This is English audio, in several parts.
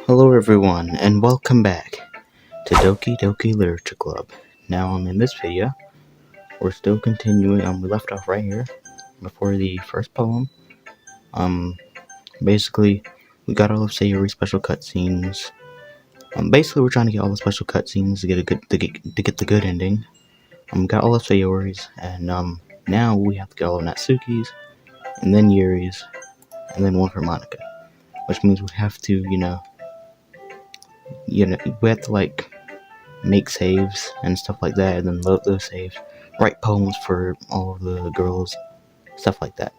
Hello everyone, and welcome back to Doki Literature Club. Now, in this video, we're still continuing, we left off right here, before the first poem. Basically, we got all of Sayori's special cutscenes. Basically, we're trying to get all the special cutscenes to get the good ending. Got all of Sayori's, and, now we have to get all of Natsuki's, and then Yuri's, and then one for Monica. Which means we have to, we have to, make saves and stuff like that, and then load those saves, write poems for all of the girls, stuff like that.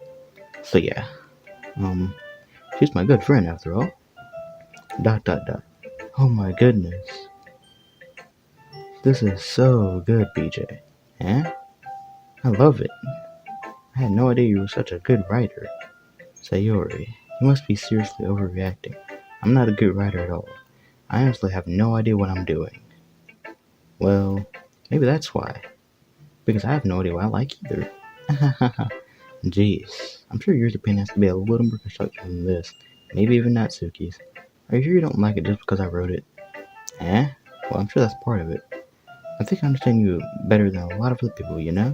So yeah, she's my good friend after all. ... Oh my goodness, this is so good, BJ. Eh? I love it. I had no idea you were such a good writer. Sayori, you must be seriously overreacting. I'm not a good writer at all. I honestly have no idea what I'm doing. Well, maybe that's why. Because I have no idea what I like either. Jeez, I'm sure yours opinion has to be a little more constructive than this. Maybe even Natsuki's. Are you sure you don't like it just because I wrote it? Eh? Well, I'm sure that's part of it. I think I understand you better than a lot of other people, you know?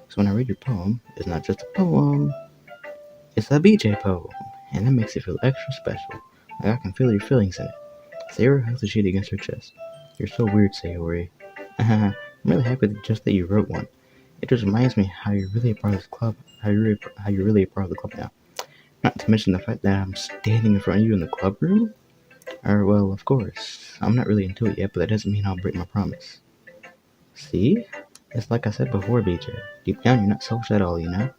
So when I read your poem, it's not just a poem. It's a BJ poem. And that makes it feel extra special. Like I can feel your feelings in it. Sayori hugs the sheet against her chest. You're so weird, Sayori. I'm really happy that you wrote one. It just reminds me how you're really a part of this club. How you're really a part of the club now. Not to mention the fact that I'm standing in front of you in the club room. Or, well, of course. I'm not really into it yet, but that doesn't mean I'll break my promise. See? It's like I said before, BJ. Deep down, you're not selfish at all, you know?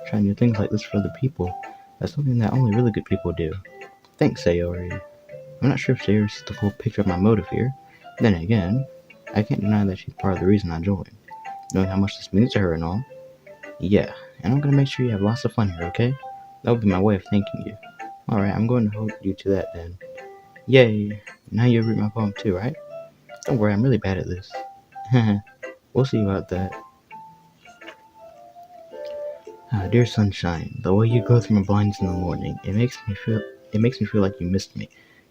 Trying new things like this for other people. That's something that only really good people do. Thanks, Sayori. I'm not sure if Sayori sees the full picture of my motive here. Then again, I can't deny that she's part of the reason I joined. Knowing how much this means to her and all. Yeah, and I'm gonna make sure you have lots of fun here, okay? That would be my way of thanking you. Alright, I'm going to hold you to that then. Yay! Now you read my poem too, right? Don't worry, I'm really bad at this. We'll see about that. Dear sunshine, the way you glow through my blinds in the morning, it makes me feel like you missed me.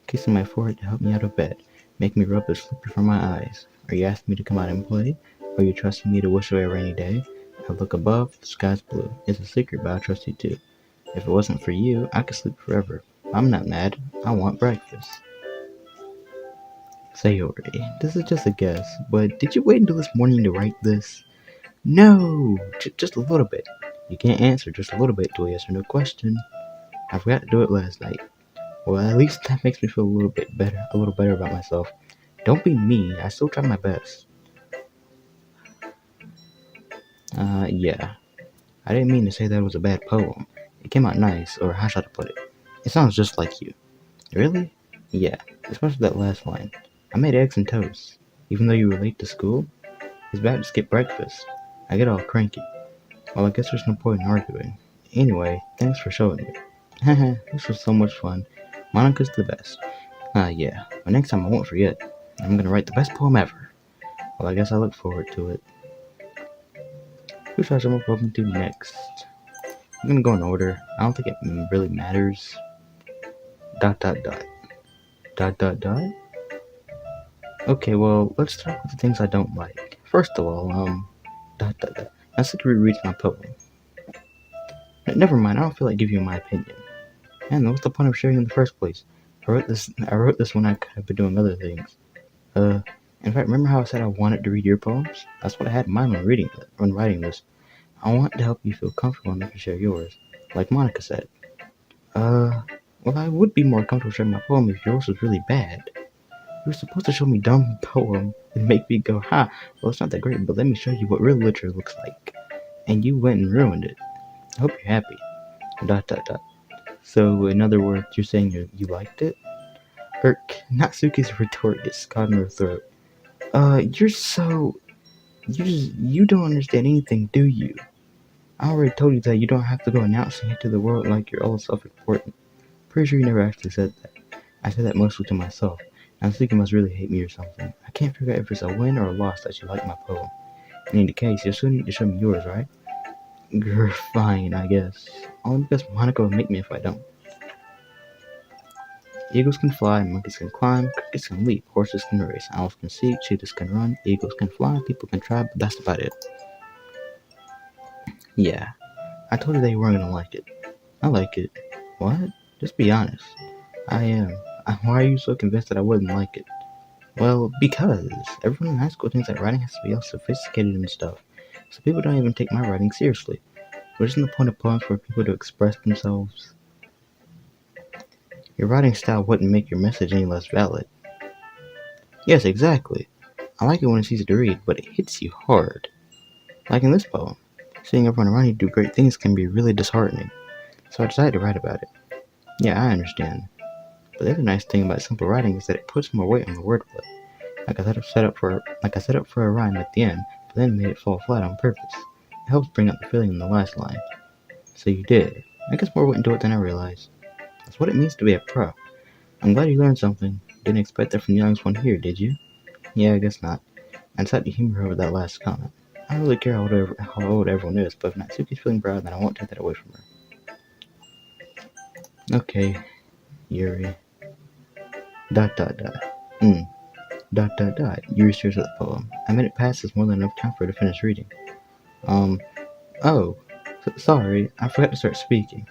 Kissing my forehead to help me out of bed, make me rub the slipper from my eyes. Are you asking me to come out and play? Are you trusting me to wish away a rainy day? I look above, the sky's blue. It's a secret, but I trust you too. If it wasn't for you, I could sleep forever. I'm not mad. I want breakfast. Sayori, this is just a guess, but did you wait until this morning to write this? No! Just a little bit. You can't answer just a little bit to a yes or no question. I forgot to do it last night. Well, at least that makes me feel a little better about myself. Don't be mean. I still try my best. Yeah. I didn't mean to say that was a bad poem. It came out nice, or how should I put it? It sounds just like you. Really? Yeah, especially that last line. I made eggs and toast. Even though you were late to school, it's bad to skip breakfast. I get all cranky. Well, I guess there's no point in arguing. Anyway, thanks for showing me. Haha, this was so much fun. Monica's the best. Yeah, but next time I won't forget. I'm gonna write the best poem ever. Well, I guess I look forward to it. Who should I jump up to next? I'm gonna go in order. I don't think it really matters. ... Okay, well, let's start with the things I don't like. First of all, Natsuki rereads my poem. Never mind, I don't feel like giving you my opinion. And what's the point of sharing in the first place? I wrote this when I could have been doing other things. In fact, remember how I said I wanted to read your poems? That's what I had in mind when writing this. I want to help you feel comfortable enough to share yours, like Monica said. Well, I would be more comfortable sharing my poem if yours was really bad. You were supposed to show me dumb poem and make me go, ha, well, it's not that great, but let me show you what real literature looks like. And you went and ruined it. I hope you're happy. ... So, in other words, you're saying you liked it? Natsuki's retort gets caught in her throat. You don't understand anything, do you? I already told you that you don't have to go announcing it to the world like you're all self-important. Pretty sure you never actually said that. I said that mostly to myself. Natsuki must really hate me or something. I can't figure out if it's a win or a loss that you like my poem. In any case, you still need to show me yours, right? Grr, fine, I guess. Only because Monica would make me if I don't. Eagles can fly, monkeys can climb, crickets can leap, horses can race, owls can see, cheetahs can run, eagles can fly, people can try, but that's about it. Yeah, I told you that you weren't gonna like it. I like it. What? Just be honest. I am. Why are you so convinced that I wouldn't like it? Well, because everyone in high school thinks that writing has to be all sophisticated and stuff, so people don't even take my writing seriously. But isn't the point of poems for people to express themselves? Your writing style wouldn't make your message any less valid. Yes, exactly. I like it when it's easy to read, but it hits you hard. Like in this poem. Seeing everyone around you do great things can be really disheartening, so I decided to write about it. Yeah, I understand. But the other nice thing about simple writing is that it puts more weight on the wordplay. Like I set up for a rhyme at the end, but then made it fall flat on purpose. It helps bring out the feeling in the last line. So you did. I guess more went into it than I realized. That's what it means to be a pro. I'm glad you learned something. Didn't expect that from the youngest one here, did you? Yeah, I guess not. I decided to humor her with that last comment. I don't really care how old everyone is, but if Natsuki's feeling proud, then I won't take that away from her. Okay, Yuri. Dot dot dot. Hmm. Dot dot dot. Yuri stares at the poem. A minute passes more than enough time for her to finish reading. Um. Oh. Sorry, I forgot to start speaking.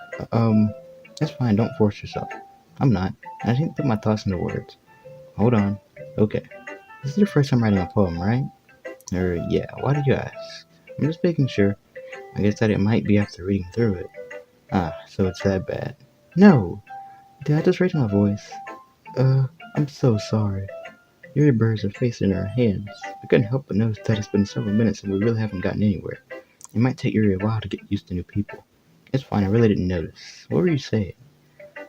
That's fine. Don't force yourself. I'm not. I just need to put my thoughts into words. Hold on. Okay. This is your first time writing a poem, right? Yeah. Why did you ask? I'm just making sure. I guess that it might be after reading through it. Ah, so it's that bad. No! Did I just raise my voice? I'm so sorry. Yuri burrs her face in her hands. I couldn't help but notice that it's been several minutes and we really haven't gotten anywhere. It might take Yuri a while to get used to new people. It's fine, I really didn't notice. What were you saying?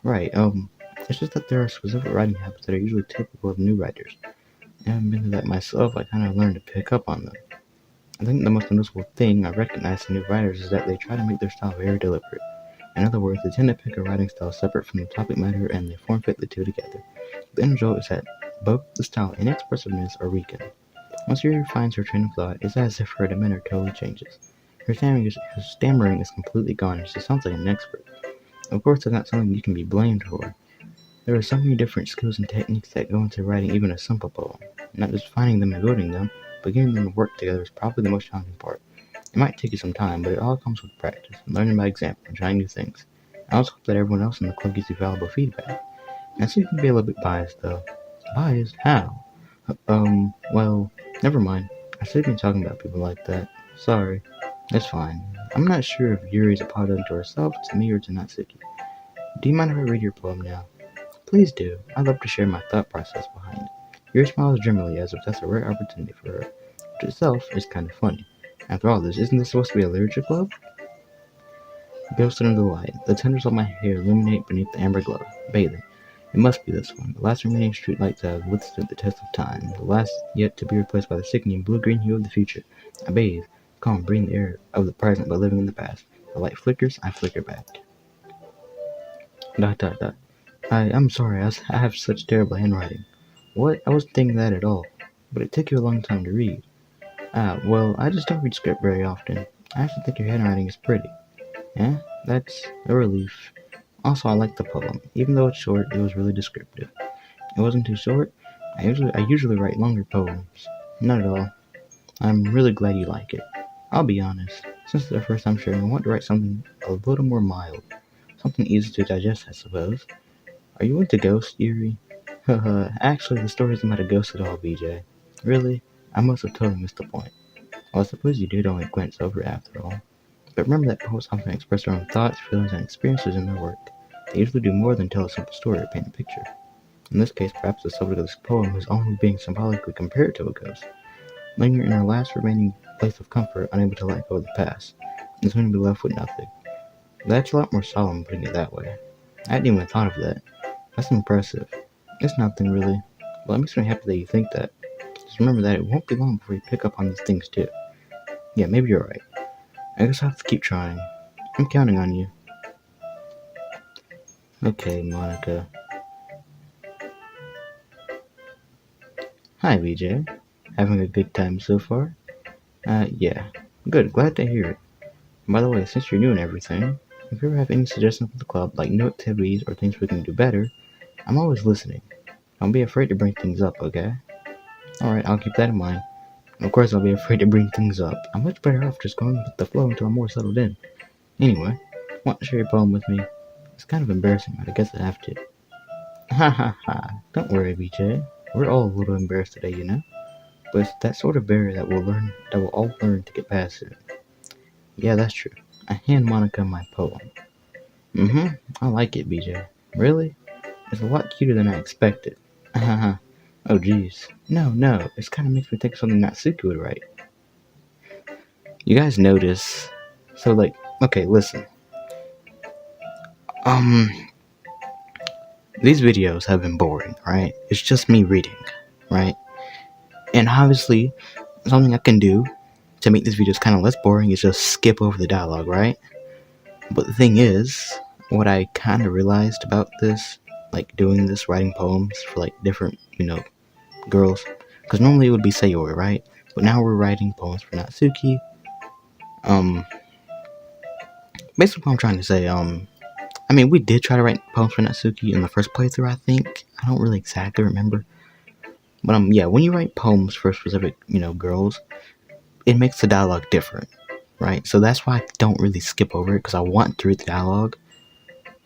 Right, it's just that there are specific writing habits that are usually typical of new writers. I haven't been through that myself, I kinda learned to pick up on them. I think the most noticeable thing I recognize in new writers is that they try to make their style very deliberate. In other words, they tend to pick a writing style separate from the topic matter and they form fit the two together. The end result is that both the style and expressiveness are weakened. Once Yuri finds her train of thought, it's as if her demeanor totally changes. Her stammering is completely gone and she sounds like an expert. Of course, that's not something you can be blamed for. There are so many different skills and techniques that go into writing even a simple poem. Not just finding them and building them, but getting them to work together is probably the most challenging part. It might take you some time, but it all comes with practice, and learning by example, and trying new things. I also hope that everyone else in the club gives you valuable feedback. And so you can be a little bit biased, though. Biased? How? Well, never mind. I shouldn't be talking about people like that. Sorry. It's fine. I'm not sure if Yuri's apologizing to herself, to me, or to Natsuki. Do you mind if I read your poem now? Please do. I'd love to share my thought process behind it. Yuri smiles dreamily as if that's a rare opportunity for her, which itself is kind of funny. After all this, isn't this supposed to be a literature club? Ghosted under the light, the tendrils of my hair illuminate beneath the amber glow, bathing. It must be this one, the last remaining streetlight to have withstood the test of time, the last yet to be replaced by the sickening blue-green hue of the future. I bathe, calm, breathing the air of the present but living in the past. The light flickers, I flicker back. Dot dot dot. I'm sorry, I have such terrible handwriting. What? I wasn't thinking that at all. But it took you a long time to read. Well, I just don't read script very often. I actually think your handwriting is pretty. Yeah, that's a relief. Also, I like the poem. Even though it's short, it was really descriptive. It wasn't too short. I usually write longer poems. Not at all. I'm really glad you like it. I'll be honest. Since it's our first time sharing, I want to write something a little more mild. Something easy to digest, I suppose. Are you into ghosts, Yuri? Haha, actually, the story isn't about a ghost at all, BJ. Really? I must have totally missed the point. Well, I suppose you did only glance over it after all. But remember that poets often express their own thoughts, feelings, and experiences in their work. They usually do more than tell a simple story or paint a picture. In this case, perhaps the subject of this poem is only being symbolically compared to a ghost. Lingering in her last remaining place of comfort, unable to let go of the past, and soon to be left with nothing. That's a lot more solemn putting it that way. I hadn't even thought of that. That's impressive. It's nothing really. Well, it makes me happy that you think that. Just remember that it won't be long before you pick up on these things too. Yeah, maybe you're right. I guess I'll have to keep trying. I'm counting on you. Okay, Monica. Hi, BJ. Having a good time so far? Yeah. Good, glad to hear it. By the way, since you're new and everything, if you ever have any suggestions for the club, like new activities or things we can do better, I'm always listening. Don't be afraid to bring things up, okay? Alright, I'll keep that in mind. And of course, I'll be afraid to bring things up. I'm much better off just going with the flow until I'm more settled in. Anyway, want to share your poem with me? It's kind of embarrassing, but I guess I have to. Ha ha ha. Don't worry, BJ. We're all a little embarrassed today, you know? But it's that sort of barrier that we'll all learn to get past it. Yeah, that's true. I hand Monica my poem. Mm-hmm. I like it, BJ. Really? It's a lot cuter than I expected. Haha. Oh, jeez. No. This kind of makes me think of something Natsuki would write. You guys notice? So, like, okay, listen. Um, these videos have been boring, right? It's just me reading, right? And obviously, something I can do to make these videos kind of less boring is just skip over the dialogue, right? But the thing is, what I kind of realized about this, like doing this, writing poems for like different, girls, because normally it would be Sayori, right? But now we're writing poems for Natsuki. Um, Basically what I'm trying to say, I mean, we did try to write poems for Natsuki in the first playthrough, I think. I don't really exactly remember. But, yeah, when you write poems for specific, girls, it makes the dialogue different, right? So that's why I don't really skip over it, because I want to read the dialogue.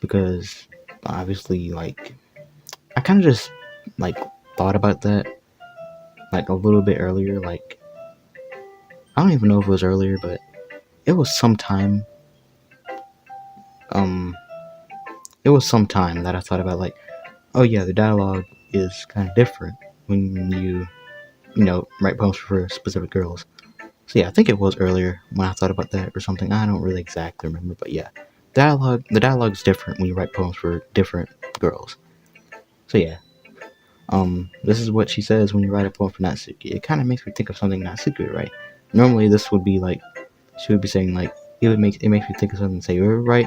Because, obviously, like, I kind of just, like, thought about that, like, a little bit earlier. Like, I don't even know if it was earlier, but it was sometime, it was some time that I thought about, like, oh yeah, the dialogue is kind of different when you write poems for specific girls. So yeah, I think it was earlier when I thought about that or something. I don't really exactly remember, but yeah, the dialogue is different when you write poems for different girls. So yeah, this is what she says when you write a poem for Natsuki. It kind of makes me think of something Natsuki would write. Normally, this would be like she would be saying like it makes me think of something Sayori would write,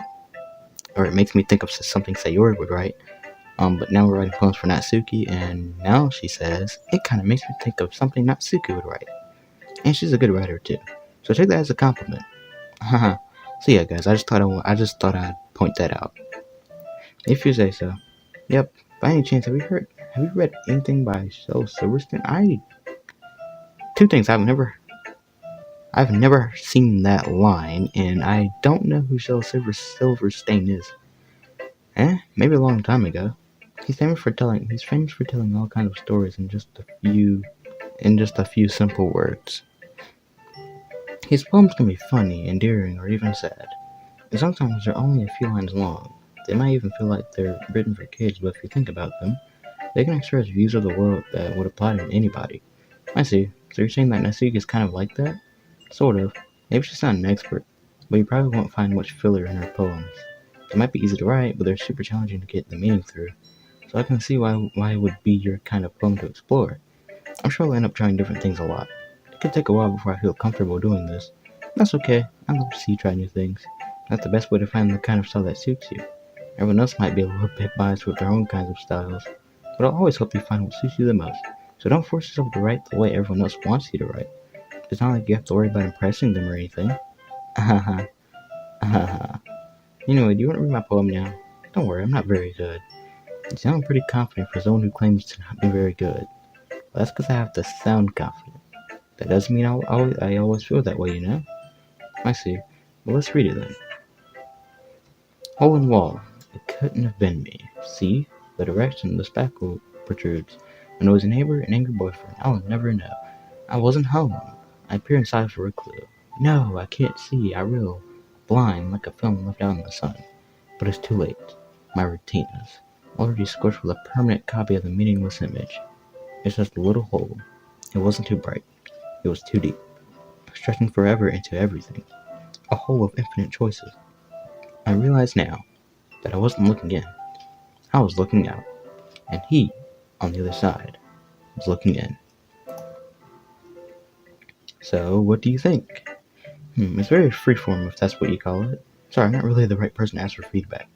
or it makes me think of something Sayori would write. But now we're writing poems for Natsuki, and now she says it kind of makes me think of something Natsuki would write, and she's a good writer too. So take that as a compliment. Haha. So yeah, guys, I just thought I'd point that out. If you say so. Yep. By any chance, have you read anything by Shel Silverstein? Two things. I've never seen that line, and I don't know who Silverstein is. Maybe a long time ago. He's famous for telling all kinds of stories in just a few simple words. His poems can be funny, endearing, or even sad, and sometimes they're only a few lines long. They might even feel like they're written for kids, but if you think about them, they can express views of the world that would apply to anybody. I see. So you're saying that Natsuki is kind of like that? Sort of. Maybe she's not an expert, but you probably won't find much filler in her poems. They might be easy to write, but they're super challenging to get the meaning through. So I can see why it would be your kind of poem to explore. I'm sure I'll end up trying different things a lot. It could take a while before I feel comfortable doing this. That's okay. I love to see you try new things. That's the best way to find the kind of style that suits you. Everyone else might be a little bit biased with their own kinds of styles, but I'll always help you find what suits you the most. So don't force yourself to write the way everyone else wants you to write. It's not like you have to worry about impressing them or anything. Haha. Haha. Anyway, do you want to read my poem now? Don't worry, I'm not very good. You sound pretty confident for someone who claims to not be very good. Well, that's because I have to sound confident. That doesn't mean I always feel that way, you know? I see. Well, let's read it then. Hole in wall. It couldn't have been me. See? The direction the spackle protrudes. A noisy neighbor, an angry boyfriend. I'll never know. I wasn't home. I peer inside for a clue. No, I can't see. I reel. Blind, like a film left out in the sun. But it's too late. My retinas. Already scorched with a permanent copy of the meaningless image. It's just a little hole. It wasn't too bright. It was too deep. Stretching forever into everything. A hole of infinite choices. I realize now that I wasn't looking in. I was looking out. And he, on the other side, was looking in. So, what do you think? It's very freeform, if that's what you call it. Sorry, I'm not really the right person to ask for feedback.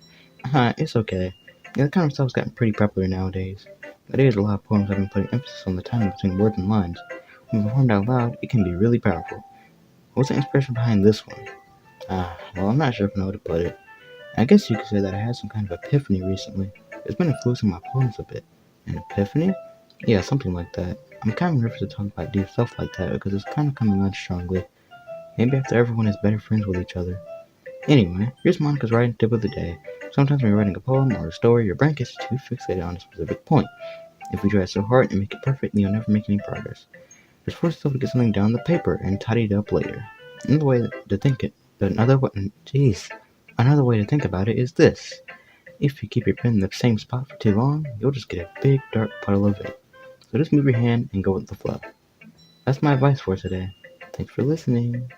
It's okay. Yeah, that kind of stuff's gotten pretty popular nowadays. Nowadays, a lot of poems have been putting emphasis on the timing between words and lines. When performed out loud, it can be really powerful. What's the inspiration behind this one? Well, I'm not sure if I know how to put it. I guess you could say that I had some kind of epiphany recently. It's been influencing my poems a bit. An epiphany? Yeah, something like that. I'm kind of nervous to talk about deep stuff like that because it's kind of coming on strongly. Maybe after everyone is better friends with each other. Anyway, here's Monica's writing tip of the day. Sometimes when you're writing a poem or a story, your brain gets too fixated on a specific point. If you try so hard and make it perfect, you'll never make any progress. Just force yourself to get something down on the paper and tidy it up later. Another way to think it, another way to think about it is this. If you keep your pen in the same spot for too long, you'll just get a big dark puddle of ink. So just move your hand and go with the flow. That's my advice for today. Thanks for listening.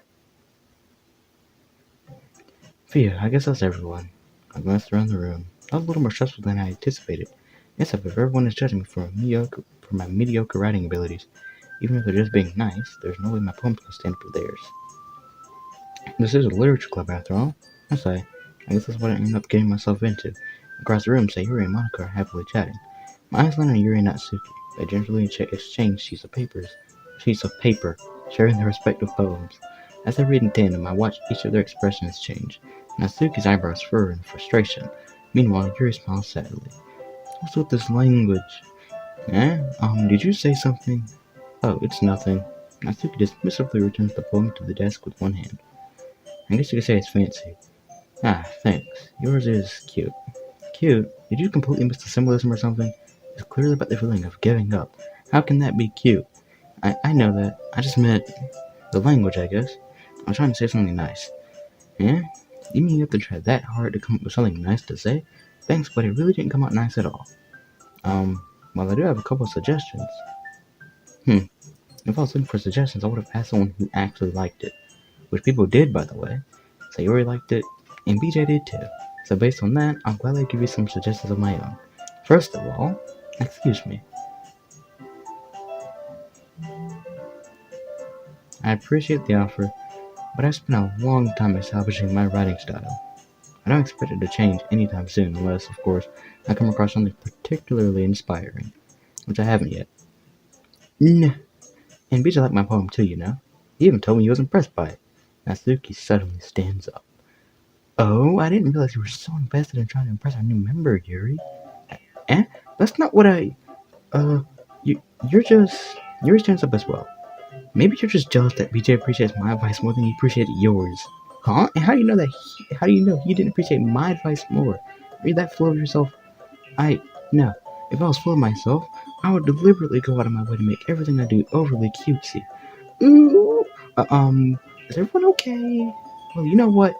Phew, I guess that's everyone. I glanced around the room. I was a little more stressful than I anticipated. Except if everyone is judging me for my mediocre writing abilities. Even if they're just being nice, there's no way my poems can stand up to theirs. This is a literature club after all. I say. I guess that's what I ended up getting myself into. Across the room, Sayuri and Monica are happily chatting. My eyes land on Yuri and Natsuki. They gingerly exchange sheets of paper, sharing their respective poems. As I read in tandem, I watch each of their expressions change. Natsuki's eyebrows furrow in frustration. Meanwhile, Yuri smiles sadly. What's with this language? Eh? Did you say something? Oh, it's nothing. Natsuki dismissively returns the poem to the desk with one hand. I guess you could say it's fancy. Ah, thanks. Yours is cute. Cute? Did you completely miss the symbolism or something? It's clearly about the feeling of giving up. How can that be cute? I know that. I just meant the language, I guess. I'm trying to say something nice. Yeah? You mean you have to try that hard to come up with something nice to say? Thanks, but it really didn't come out nice at all. Well, I do have a couple of suggestions. If I was looking for suggestions, I would have asked someone who actually liked it. Which people did, by the way. Sayori liked it, and BJ did too. So based on that, I'll gladly give you some suggestions of my own. First of all, excuse me. I appreciate the offer, but I've spent a long time establishing my writing style. I don't expect it to change anytime soon unless, of course, I come across something particularly inspiring, which I haven't yet. And BJ liked my poem too, you know. He even told me he was impressed by it. Natsuki suddenly stands up. Oh, I didn't realize you were so invested in trying to impress our new member, Yuri. Eh? That's not what Yuri stands up as well. Maybe you're just jealous that BJ appreciates my advice more than he appreciated yours. Huh? And how do you know how do you know he didn't appreciate my advice more? Are you that full of yourself? No. If I was full of myself, I would deliberately go out of my way to make everything I do overly cutesy. Ooh, is everyone okay? Well, you know what?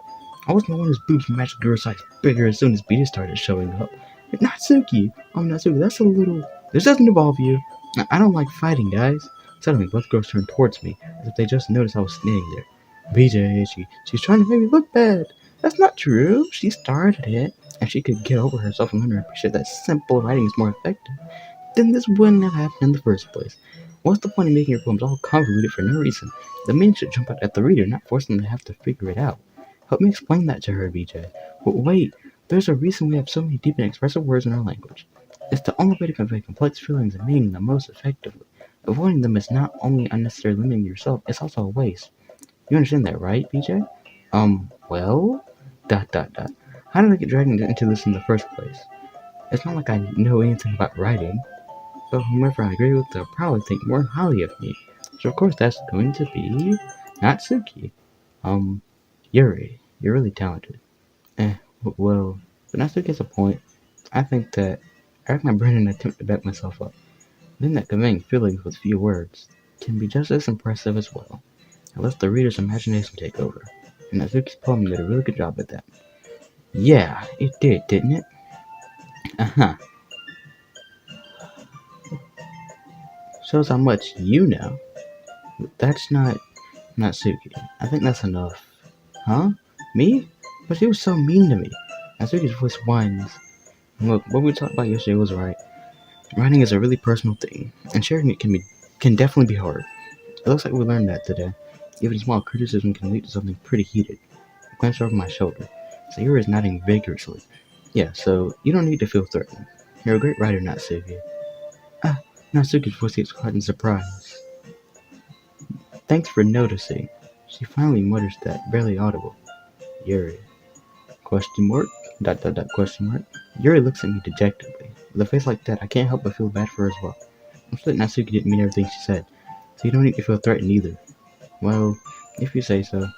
I wasn't the one whose boobs magically were size bigger as soon as Beatus started showing up. Natsuki! Natsuki, that's a little... This doesn't involve you. I don't like fighting, guys. Suddenly, both girls turned towards me, as if they just noticed I was standing there. BJ, she's trying to make me look bad. That's not true. She started it. If she could get over herself and learn to appreciate that simple writing is more effective, then this wouldn't have happened in the first place. What's the point of making your poems all convoluted for no reason? The meaning should jump out at the reader, not force them to have to figure it out. Help me explain that to her, BJ. But wait, there's a reason we have so many deep and expressive words in our language. It's the only way to convey complex feelings and meaning the most effectively. Avoiding them is not only unnecessary limiting yourself, it's also a waste. You understand that, right, BJ? Well? ... How did I get dragged into this in the first place? It's not like I know anything about writing, but whomever I agree with, they'll probably think more highly of me. So of course that's going to be Natsuki. Yuri, you're really talented. Well, but Natsuki has a point. I think that I rack my brain in an attempt to back myself up. Then that conveying feelings with few words can be just as impressive as well. I let the reader's imagination take over, and Natsuki's poem did a really good job at that. Yeah, it did, didn't it? Uh-huh. Shows how much you know. That's not Natsuki. I think that's enough. Huh? Me? But she was so mean to me. Natsuki's voice whines. Look, what we talked about yesterday was right. Writing is a really personal thing, and sharing it can definitely be hard. It looks like we learned that today. Even small criticism can lead to something pretty heated. I glanced over my shoulder. Sayuri is nodding vigorously. Yeah, so you don't need to feel threatened. You're a great writer, Natsuki. Natsuki's voice gets quiet in surprise. Thanks for noticing. She finally mutters that, barely audible. Yuri. Question mark? ... Question mark? Yuri looks at me dejectedly. With a face like that, I can't help but feel bad for her as well. I'm sure that Natsuki didn't mean everything she said, so you don't need to feel threatened either. Well, if you say so.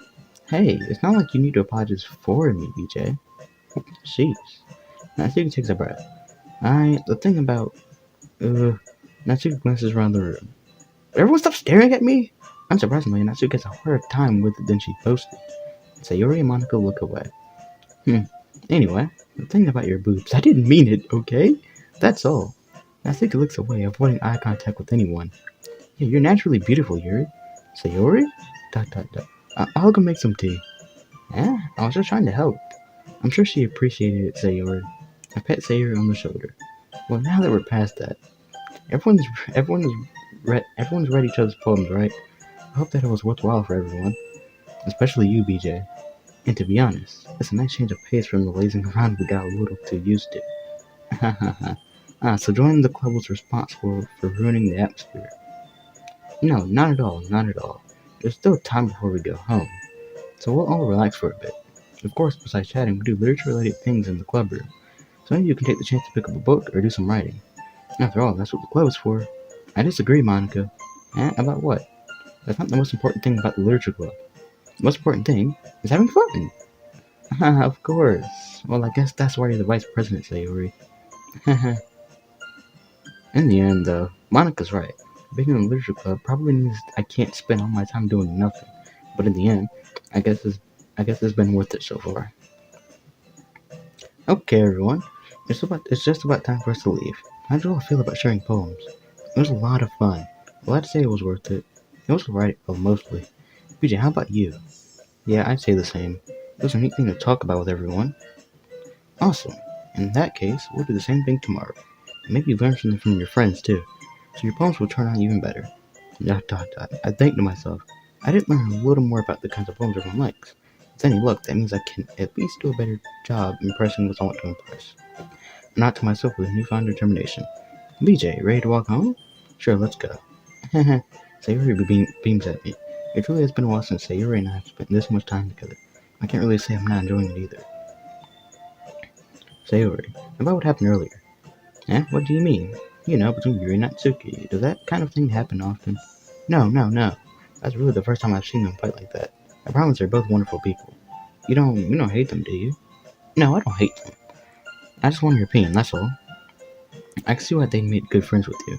Hey, it's not like you need to apologize for me, BJ. Sheesh. Natsuki takes a breath. The thing about, Natsuki glances around the room. Everyone stop staring at me! Unsurprisingly, Natsuki gets a harder time with it than she posted. Sayori and Monica look away. Anyway, the thing about your boobs, I didn't mean it, okay? That's all. Natsuki looks away, avoiding eye contact with anyone. Yeah, you're naturally beautiful, Yuri. Sayori? Dot dot dot. I'll go make some tea. Yeah, I was just trying to help. I'm sure she appreciated it, Sayori. I pat Sayori on the shoulder. Well, now that we're past that, everyone's everyone's read each other's poems, right? I hope that it was worthwhile for everyone, especially you, BJ. And to be honest, it's a nice change of pace from the lazing around we got a little too used to. So joining the club was responsible for ruining the atmosphere. No, not at all, not at all. There's still time before we go home, so we'll all relax for a bit. Of course, besides chatting, we do literature-related things in the club room, so maybe you can take the chance to pick up a book or do some writing. After all, that's what the club is for. I disagree, Monica. About what? That's not the most important thing about the literature club. The most important thing is having fun. Of course. Well, I guess that's why you're the vice president, Sayori. In the end, though, Monica's right. Being in a literature club probably means I can't spend all my time doing nothing. But in the end, I guess it's been worth it so far. Okay, everyone. It's just about time for us to leave. How do you all feel about sharing poems? It was a lot of fun. Well, I'd say it was worth it. It was alright, well, mostly. BJ, how about you? Yeah, I'd say the same. It was a neat thing to talk about with everyone. Awesome. In that case, we'll do the same thing tomorrow. Maybe learn something from your friends too, so your poems will turn out even better. Dot dot dot. I think to myself, I did learn a little more about the kinds of poems everyone likes. With any luck, that means I can at least do a better job impressing those I want to impress. Not to myself with newfound determination. BJ, ready to walk home? Sure, let's go. Sayuri beams at me. It truly has been a while since Sayuri and I have spent this much time together. I can't really say I'm not enjoying it either. Sayori, about what happened earlier. What do you mean? You know, between Yuri and Natsuki. Does that kind of thing happen often? No. That's really the first time I've seen them fight like that. I promise they're both wonderful people. You don't hate them, do you? No, I don't hate them. I just want your opinion, that's all. I can see why they made good friends with you.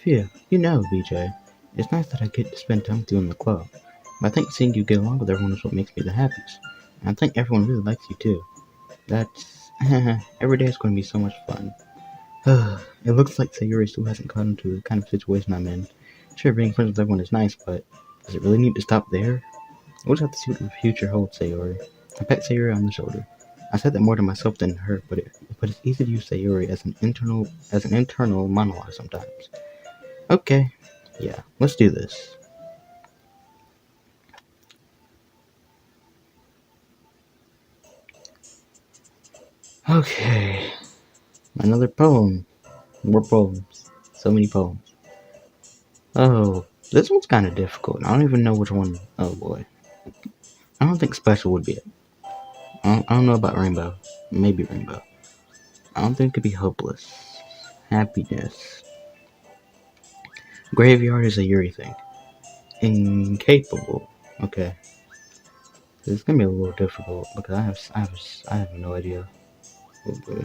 Phew, you know, BJ, it's nice that I get to spend time with you in the club. But I think seeing you get along with everyone is what makes me the happiest. And I think everyone really likes you too. That's... every day is going to be so much fun. It looks like Sayuri still hasn't caught into the kind of situation I'm in. Sure, being friends with everyone is nice, but does it really need to stop there? We'll just have to see what the future holds, Sayori. I pat Sayori on the shoulder. I said that more to myself than her, but it's easy to use Sayori as an internal monologue sometimes. Okay, yeah, let's do this. Okay, another poem. More poems. So many poems. Oh, this one's kind of difficult. I don't even know which one. Oh boy. I don't think special would be it. I don't know about rainbow. Maybe rainbow. I don't think it could be hopeless. Happiness. Graveyard is a Yuri thing. Incapable. Okay. This is gonna be a little difficult because I have no idea. Oh boy.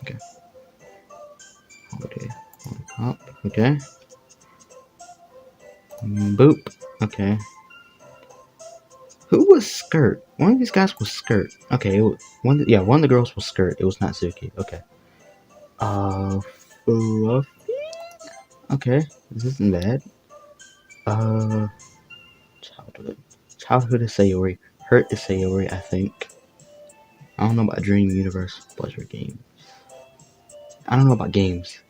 Okay. Holiday. Hop. Okay. Boop. Okay. Who was Skirt? One of these guys was Skirt. Okay, one of the girls was Skirt. It was Natsuki. Okay. Fluffy? Okay, this isn't bad. Uh, childhood. Childhood is Sayori. Hurt is Sayori, I think. I don't know about Dream Universe Pleasure Game. I don't know about games.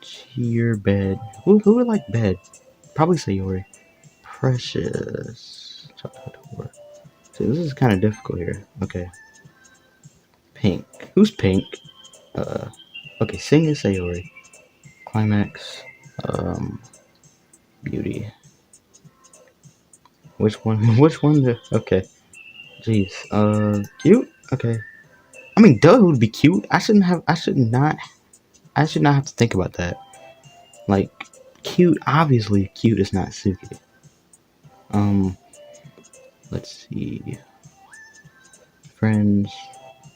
Cheer bed. Who would like bed? Probably Sayori. Precious. Childhood horror. See, this is kind of difficult here. Okay. Pink. Who's Pink? Uh, okay, Sing is Sayori. Climax. Beauty. Which one? Which one? Okay. Jeez. Cute? Okay. I mean, duh, it would be cute. I should not have to think about that. Like, cute, obviously, cute is not Suki. Um, let's see. Friends.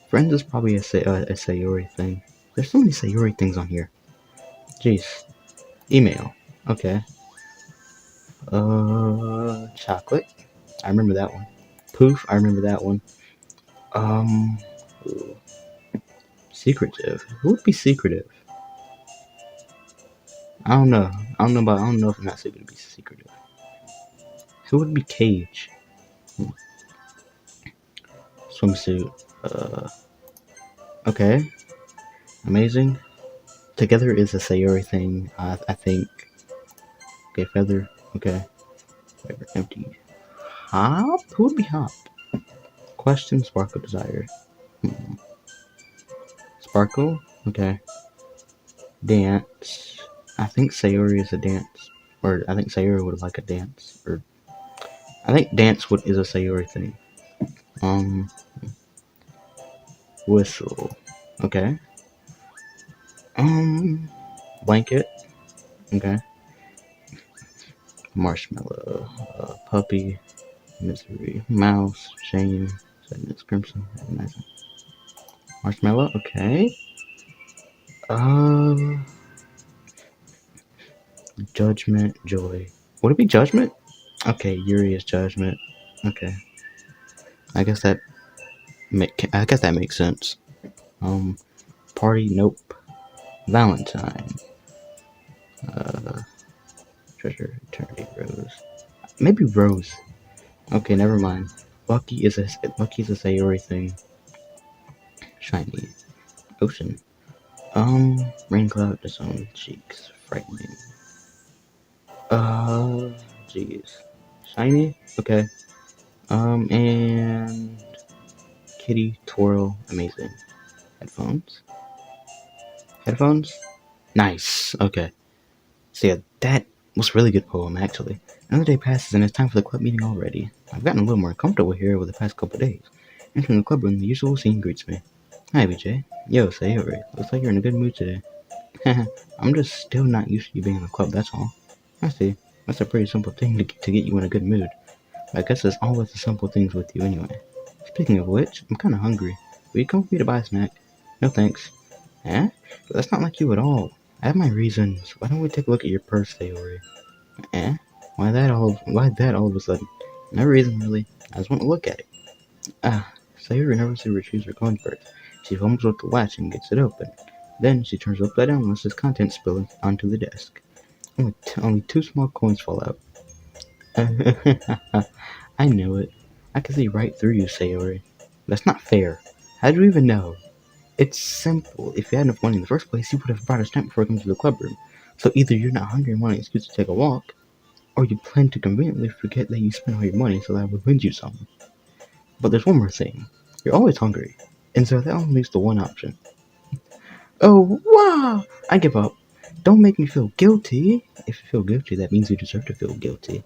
Friends is probably a Sayori thing. There's so many Sayori things on here. Jeez. Email. Okay. Chocolate. I remember that one. Poof. I remember that one. Um, ooh. Secretive. Who would be secretive? I don't know. I don't know if Natsuki would be secretive. Who would be Cage? Swimsuit. Okay. Amazing. Together is a Sayori thing. I think. Okay, feather. Okay. Whatever. Empty. Hop? Who would be Hop? Question. Sparkle. Desire. Sparkle. Okay. Dance. I think Sayori is a dance. Or I think Sayori would like a dance. Or I think dance is a Sayori thing. Um, Whistle. Okay. Um, Blanket. Okay. Marshmallow. Puppy. Misery. Mouse. Shame. Sadness. Crimson. Nice. Marshmallow. Okay. Uh, Judgment. Joy. Would it be Judgment? Okay. Yuri is Judgment. Okay. I guess that makes sense. Party. Nope. Valentine. Treasure. Eternity. Rose. Maybe Rose. Okay, never mind. Lucky's a Sayori thing. Shiny. Ocean. Rain cloud, disowned cheeks. Frightening. Uh, jeez. Shiny? Okay. And kitty, twirl, amazing. Headphones? Headphones? Nice. Okay. So yeah, that was a really good poem, actually. Another day passes and it's time for the club meeting already. I've gotten a little more comfortable here over the past couple days. Entering the clubroom, the usual scene greets me. Hi, BJ. Yo, Sayori. Looks like you're in a good mood today. I'm just still not used to you being in the club, that's all. I see. That's a pretty simple thing to get you in a good mood. But I guess it's always the simple things with you anyway. Speaking of which, I'm kinda hungry. Will you come with me to buy a snack? No thanks. Eh? But that's not like you at all. I have my reasons. Why don't we take a look at your purse, Sayori? Eh? Why that all of a sudden? No reason really. I just want to look at it. Sayori nervously retrieves her coin purse. She fumbles with the latch and gets it open. Then she turns it upside down and lets its contents spill onto the desk. Only two small coins fall out. I knew it. I could see right through you, Sayori. That's not fair. How'd you even know? It's simple. If you had enough money in the first place, you would have brought a stamp before coming to the clubroom. So either you're not hungry and want an excuse to take a walk, or you plan to conveniently forget that you spent all your money so that I would lend you some. But there's one more thing. You're always hungry. And so that only leaves the one option. Oh, wow! I give up. Don't make me feel guilty. If you feel guilty, that means you deserve to feel guilty.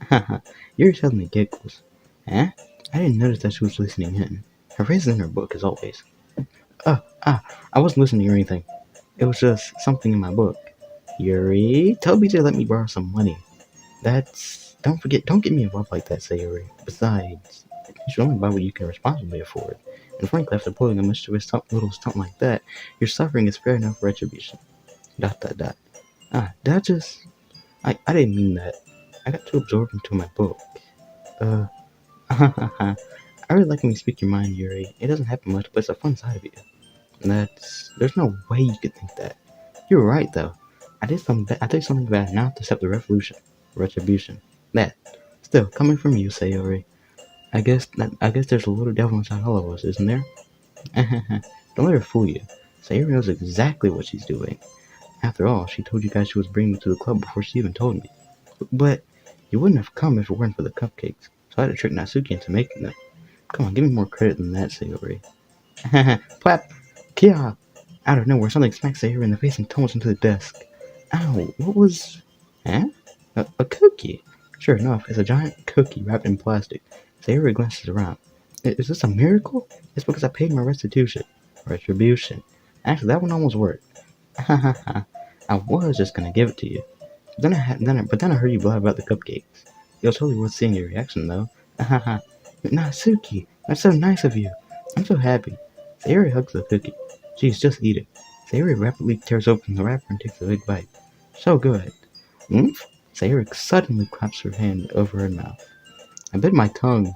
Haha, you're telling me giggles. Huh? I didn't notice that she was listening in. Her face is in her book, as always. I wasn't listening or anything. It was just something in my book. Yuri, tell BJ to let me borrow some money. Don't get me involved like that, Sayori. Besides, you should only buy what you can responsibly afford. And frankly, after pulling a mischievous little stunt like that, your suffering is fair enough retribution. Dot dot dot. Did I just... I didn't mean that. I got too absorbed into my book. I really like when you speak your mind, Yuri. It doesn't happen much, but it's a fun side of you. There's no way you could think that. You're right, though. I did something bad, now to accept the retribution. That. Still, coming from you, Sayori. I guess there's a little devil inside all of us, isn't there? Don't let her fool you. Sayori knows exactly what she's doing. After all, she told you guys she was bringing me to the club before she even told me. But you wouldn't have come if it weren't for the cupcakes, so I had to trick Natsuki into making them. Come on, give me more credit than that, Sayori. Plap! Kia! Out of nowhere, something smacks Sayori in the face and tumbles into the desk. Ow, what was... Huh? A cookie? Sure enough, it's a giant cookie wrapped in plastic. Sayori glances around. Is this a miracle? It's because I paid my restitution. Retribution. Actually, that one almost worked. I was just gonna give it to you. But then I heard you blab about the cupcakes. It was totally worth seeing your reaction, though. Natsuki, that's so nice of you. I'm so happy. Sayori hugs the cookie. Geez, just eat it. Sayori rapidly tears open the wrapper and takes a big bite. So good. Oomph! Sayori suddenly claps her hand over her mouth. I bit my tongue.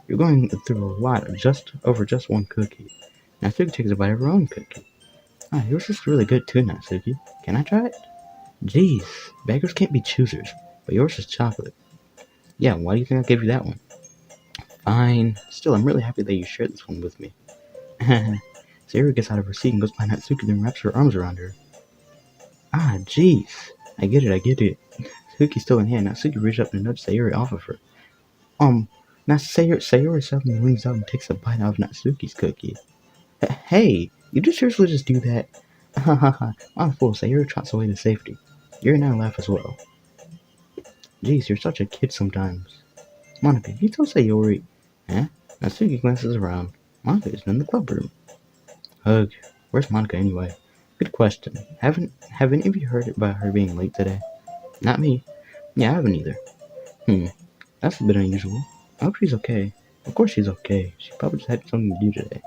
You're going through a lot over just one cookie. Natsuki takes a bite of her own cookie. Yours is really good too, Natsuki. Can I try it? Jeez, beggars can't be choosers, but yours is chocolate. Yeah, why do you think I gave you that one? Fine. Still, I'm really happy that you shared this one with me. Sayori gets out of her seat and goes by Natsuki and wraps her arms around her. Jeez. I get it. Cookie still in hand. Natsuki reaches up and nudges Sayori off of her. Now Sayori suddenly leans out and takes a bite out of Natsuki's cookie. Hey, you just seriously just do that? I'm full. Sayori trots away to safety. Yuri and I laugh as well. Jeez, you're such a kid sometimes. Monica, you tell Sayori. Huh? Natsuki glances around. Monica isn't in the club room. Ugh, where's Monica anyway? Good question. Have any of you heard about her being late today? Not me. Yeah, I haven't either. That's a bit unusual. I hope she's okay. Of course she's okay. She probably just had something to do today.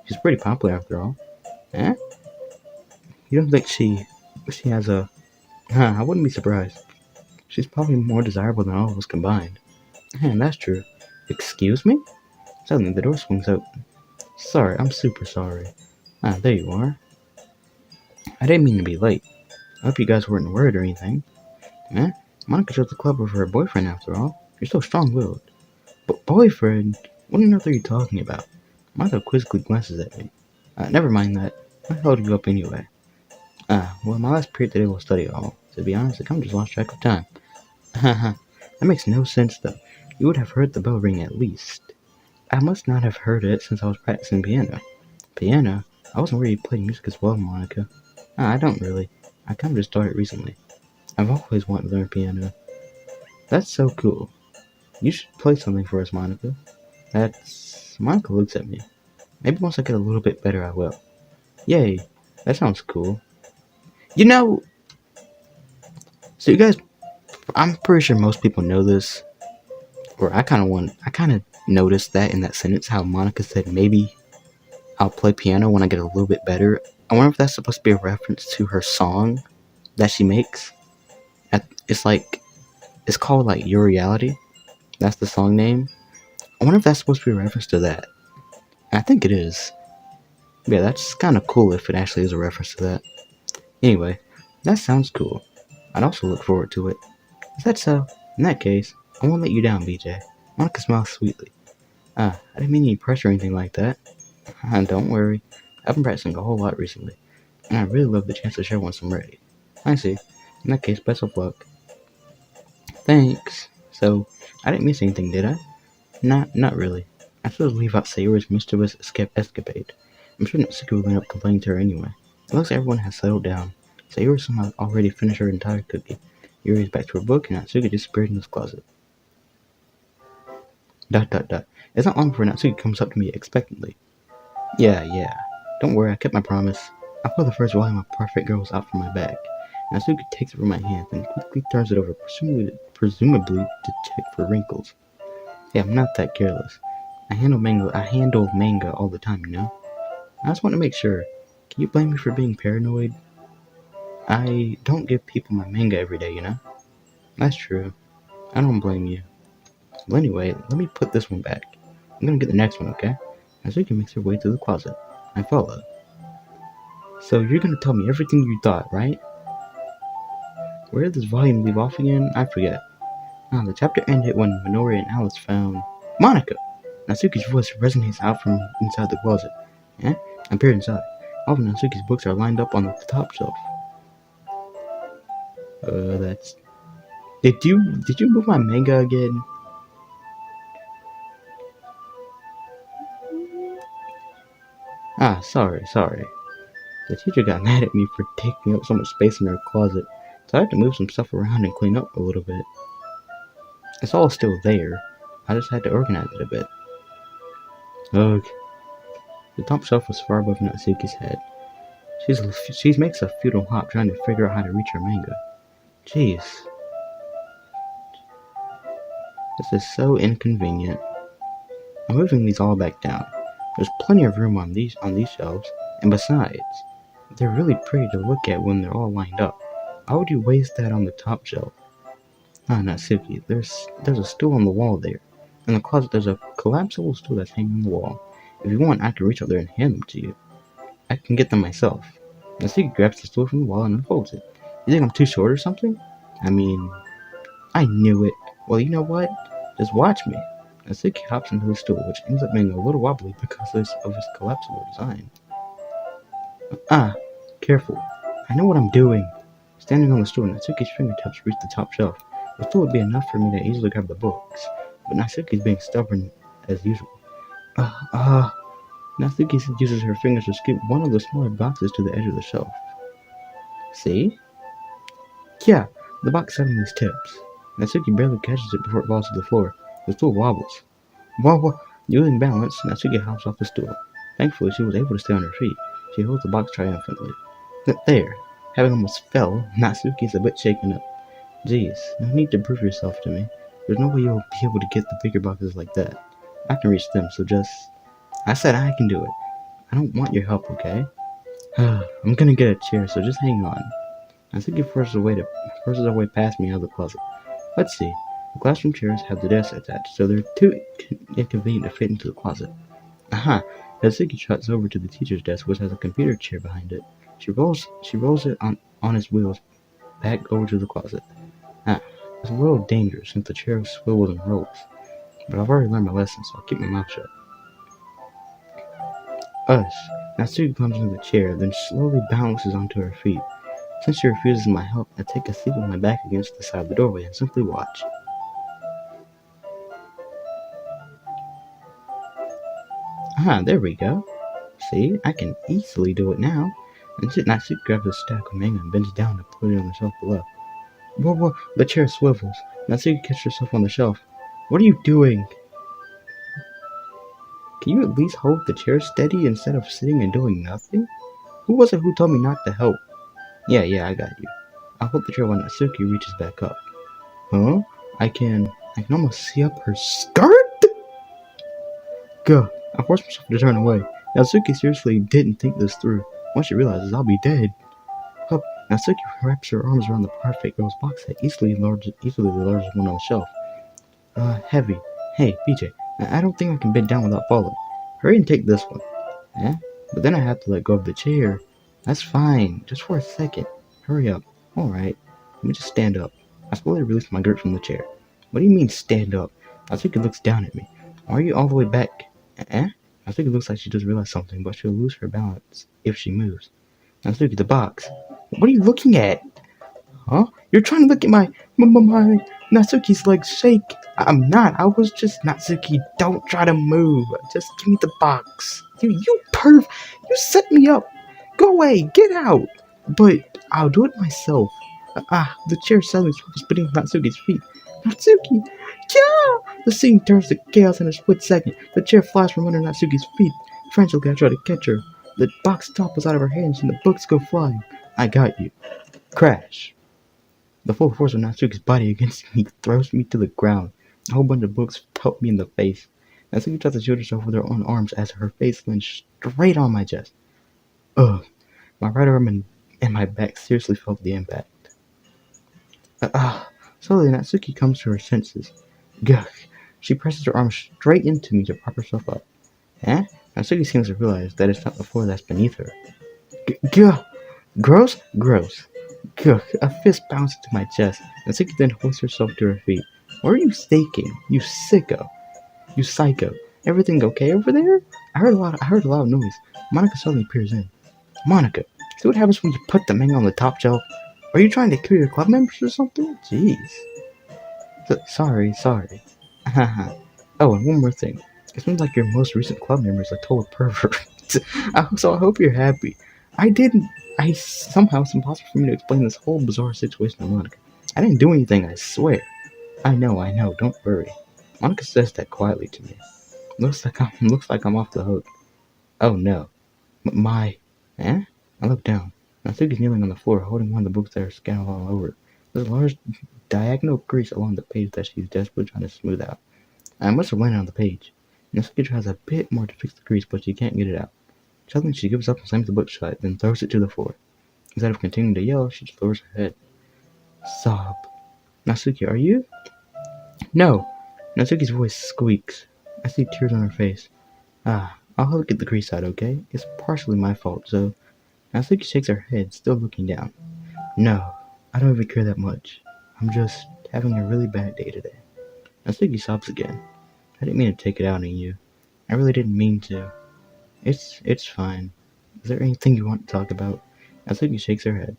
She's pretty popular after all. Eh? You don't think she has a... I wouldn't be surprised. She's probably more desirable than all of us combined. That's true. Excuse me? Suddenly the door swings open. Sorry, I'm super sorry. There you are. I didn't mean to be late. I hope you guys weren't worried or anything. Monica chose the club over her boyfriend after all. You're so strong-willed. But boyfriend? What on earth are you talking about? Monica quizzically glances at me. Never mind that. I held you up anyway. Well, my last period today was study hall. To be honest, I kind of just lost track of time. That makes no sense, though. You would have heard the bell ring at least. I must not have heard it since I was practicing piano. Piano? I wasn't aware you played music as well, Monica. I don't really. I kind of just started recently. I've always wanted to learn piano. That's so cool. You should play something for us, Monica. Monica looks at me. Maybe once I get a little bit better, I will. Yay. That sounds cool. So you guys, I'm pretty sure most people know this. Or I kind of noticed that in that sentence, how Monica said maybe I'll play piano when I get a little bit better. I wonder if that's supposed to be a reference to her song that she makes. It's called like Your Reality. That's the song name. I wonder if that's supposed to be a reference to that. I think it is. Yeah, that's kind of cool if it actually is a reference to that. Anyway, that sounds cool. I'd also look forward to it. Is that so? In that case, I won't let you down, BJ. Monica smiles sweetly. I didn't mean any pressure or anything like that. Don't worry. I've been practicing a whole lot recently, and I really love the chance to share once I'm ready. I see. In that case, best of luck. Thanks. So, I didn't miss anything, did I? Not really. I still leave out Sayori's mischievous escapade. I'm sure Natsuki will end up complaining to her anyway. It looks like everyone has settled down. Sayori somehow already finished her entire cookie. Yuri is back to her book, and Natsuki disappeared in his closet. ... It's not long before Natsuki comes up to me expectantly. Yeah. Don't worry, I kept my promise. I pull the first volume of Perfect Girls out from my bag. Natsuki takes it from my hands and quickly turns it over, presumably to check for wrinkles. Hey, I'm not that careless. I handle manga all the time, you know? I just want to make sure. Can you blame me for being paranoid? I don't give people my manga every day, you know? That's true. I don't blame you. Well, anyway, let me put this one back. I'm gonna get the next one, okay? Natsuki makes her way to the closet. I follow. So you're gonna tell me everything you thought, right? Where did this volume leave off again? I forget. The chapter ended when Minori and Alice found Monica! Natsuki's voice resonates out from inside the closet. I peer inside. All of Natsuki's books are lined up on the top shelf. That's... Did you move my manga again? Sorry. The teacher got mad at me for taking up so much space in her closet, so I had to move some stuff around and clean up a little bit. It's all still there. I just had to organize it a bit. Ugh. The top shelf was far above Natsuki's head. She makes a futile hop trying to figure out how to reach her manga. Jeez, this is so inconvenient. I'm moving these all back down. There's plenty of room on these shelves, and besides, they're really pretty to look at when they're all lined up. Why would you waste that on the top shelf? Ah, Natsuki, there's a stool on the wall there. In the closet, there's a collapsible stool that's hanging on the wall. If you want, I can reach out there and hand them to you. I can get them myself. Natsuki grabs the stool from the wall and unfolds it. You think I'm too short or something? I mean, I knew it. Well, you know what? Just watch me. Natsuki hops into the stool, which ends up being a little wobbly because of its collapsible design. Ah, careful. I know what I'm doing. Standing on the stool, Natsuki's fingertips reach the top shelf. The stool would be enough for me to easily grab the books, but Natsuki's being stubborn as usual. Natsuki uses her fingers to scoop one of the smaller boxes to the edge of the shelf. See? Yeah, the box suddenly tips. Natsuki barely catches it before it falls to the floor. The stool wobbles. Whoa! Losing balance, Natsuki hops off the stool. Thankfully, she was able to stay on her feet. She holds the box triumphantly. There! Having almost fell, Natsuki's a bit shaken up. Geez, no need to prove yourself to me. There's no way you'll be able to get the bigger boxes like that. I can reach them, so just... I said I can do it. I don't want your help, okay? I'm gonna get a chair, so just hang on. Natsuki forces her way past me out of the closet. Let's see. The classroom chairs have the desks attached, so they're too inconvenient to fit into the closet. Aha! Natsuki trots over to the teacher's desk, which has a computer chair behind it. She rolls it on its wheels back over to the closet. It's a little dangerous since the chair swivels and rolls, but I've already learned my lesson, so I'll keep my mouth shut. Natsuki climbs into the chair, then slowly balances onto her feet. Since she refuses my help, I take a seat with my back against the side of the doorway and simply watch. There we go. See, I can easily do it now. And Natsuki grabs a stack of manga and bends down to put it on the shelf below. Whoa, the chair swivels. Natsuki catches herself on the shelf. What are you doing? Can you at least hold the chair steady instead of sitting and doing nothing? Who was it who told me not to help? Yeah, I got you. I'll hold the chair while Natsuki reaches back up. Huh? I can almost see up her skirt? Gah! I forced myself to turn away. Natsuki seriously didn't think this through. Once she realizes I'll be dead. Hup! Natsuki wraps her arms around the perfect girl's box set, easily the largest one on the shelf. Heavy. Hey, BJ, I don't think I can bend down without falling. Hurry and take this one. But then I have to let go of the chair. That's fine, just for a second. Hurry up. Alright, let me just stand up. I slowly release my grip from the chair. What do you mean, stand up? Natsuki looks down at me. Why are you all the way back? Natsuki looks like she just realized something, but she'll lose her balance if she moves. Natsuki, the box. What are you looking at? Huh? You're trying to look at my Natsuki's legs shake. I'm not. I was just Natsuki. Don't try to move. Just give me the box. You perv. You set me up. Go away. Get out. But I'll do it myself. The chair suddenly swivels beneath Natsuki's feet. Natsuki. Yeah! The scene turns to chaos in a split second. The chair flies from under Natsuki's feet. Frantically, I try to catch her. The box topples out of her hands and the books go flying. I got you. Crash. The full force of Natsuki's body against me throws me to the ground. A whole bunch of books pelt me in the face. Natsuki tries to shield herself with her own arms as her face lands straight on my chest. Ugh. My right arm and my back seriously felt the impact. Slowly, Natsuki comes to her senses. Gah. She presses her arm straight into me to prop herself up. Natsuki seems to realize that it's not the floor that's beneath her. Gah. Gross. Gah. A fist bounced into my chest. Natsuki then hoists herself to her feet. What are you staking? You sicko. You psycho. Everything okay over there? I heard a lot of noise. Monica suddenly peers in. Monica, see what happens when you put the manga on the top shelf? Are you trying to kill your club members or something? Jeez. Sorry. Oh, and one more thing. It seems like your most recent club member is a total pervert. So I hope you're happy. Somehow it's impossible for me to explain this whole bizarre situation to Monica. I didn't do anything, I swear. I know, don't worry. Monica says that quietly to me. Looks like I'm off the hook. Oh no. My. Eh? I look down. Natsuki's kneeling on the floor, holding one of the books that are scattered all over. There's a large diagonal crease along the page that she's desperately trying to smooth out. I must have landed on the page. Natsuki tries a bit more to fix the crease, but she can't get it out. Suddenly, she gives up and slams the book shut, then throws it to the floor. Instead of continuing to yell, she just lowers her head. Sob. Natsuki, are you? No! Natsuki's voice squeaks. I see tears on her face. I'll help get the crease out, okay? It's partially my fault, so... Natsuki shakes her head, still looking down. No, I don't even care that much. I'm just having a really bad day today. Natsuki sobs again. I didn't mean to take it out on you. I really didn't mean to. It's fine. Is there anything you want to talk about? Natsuki shakes her head.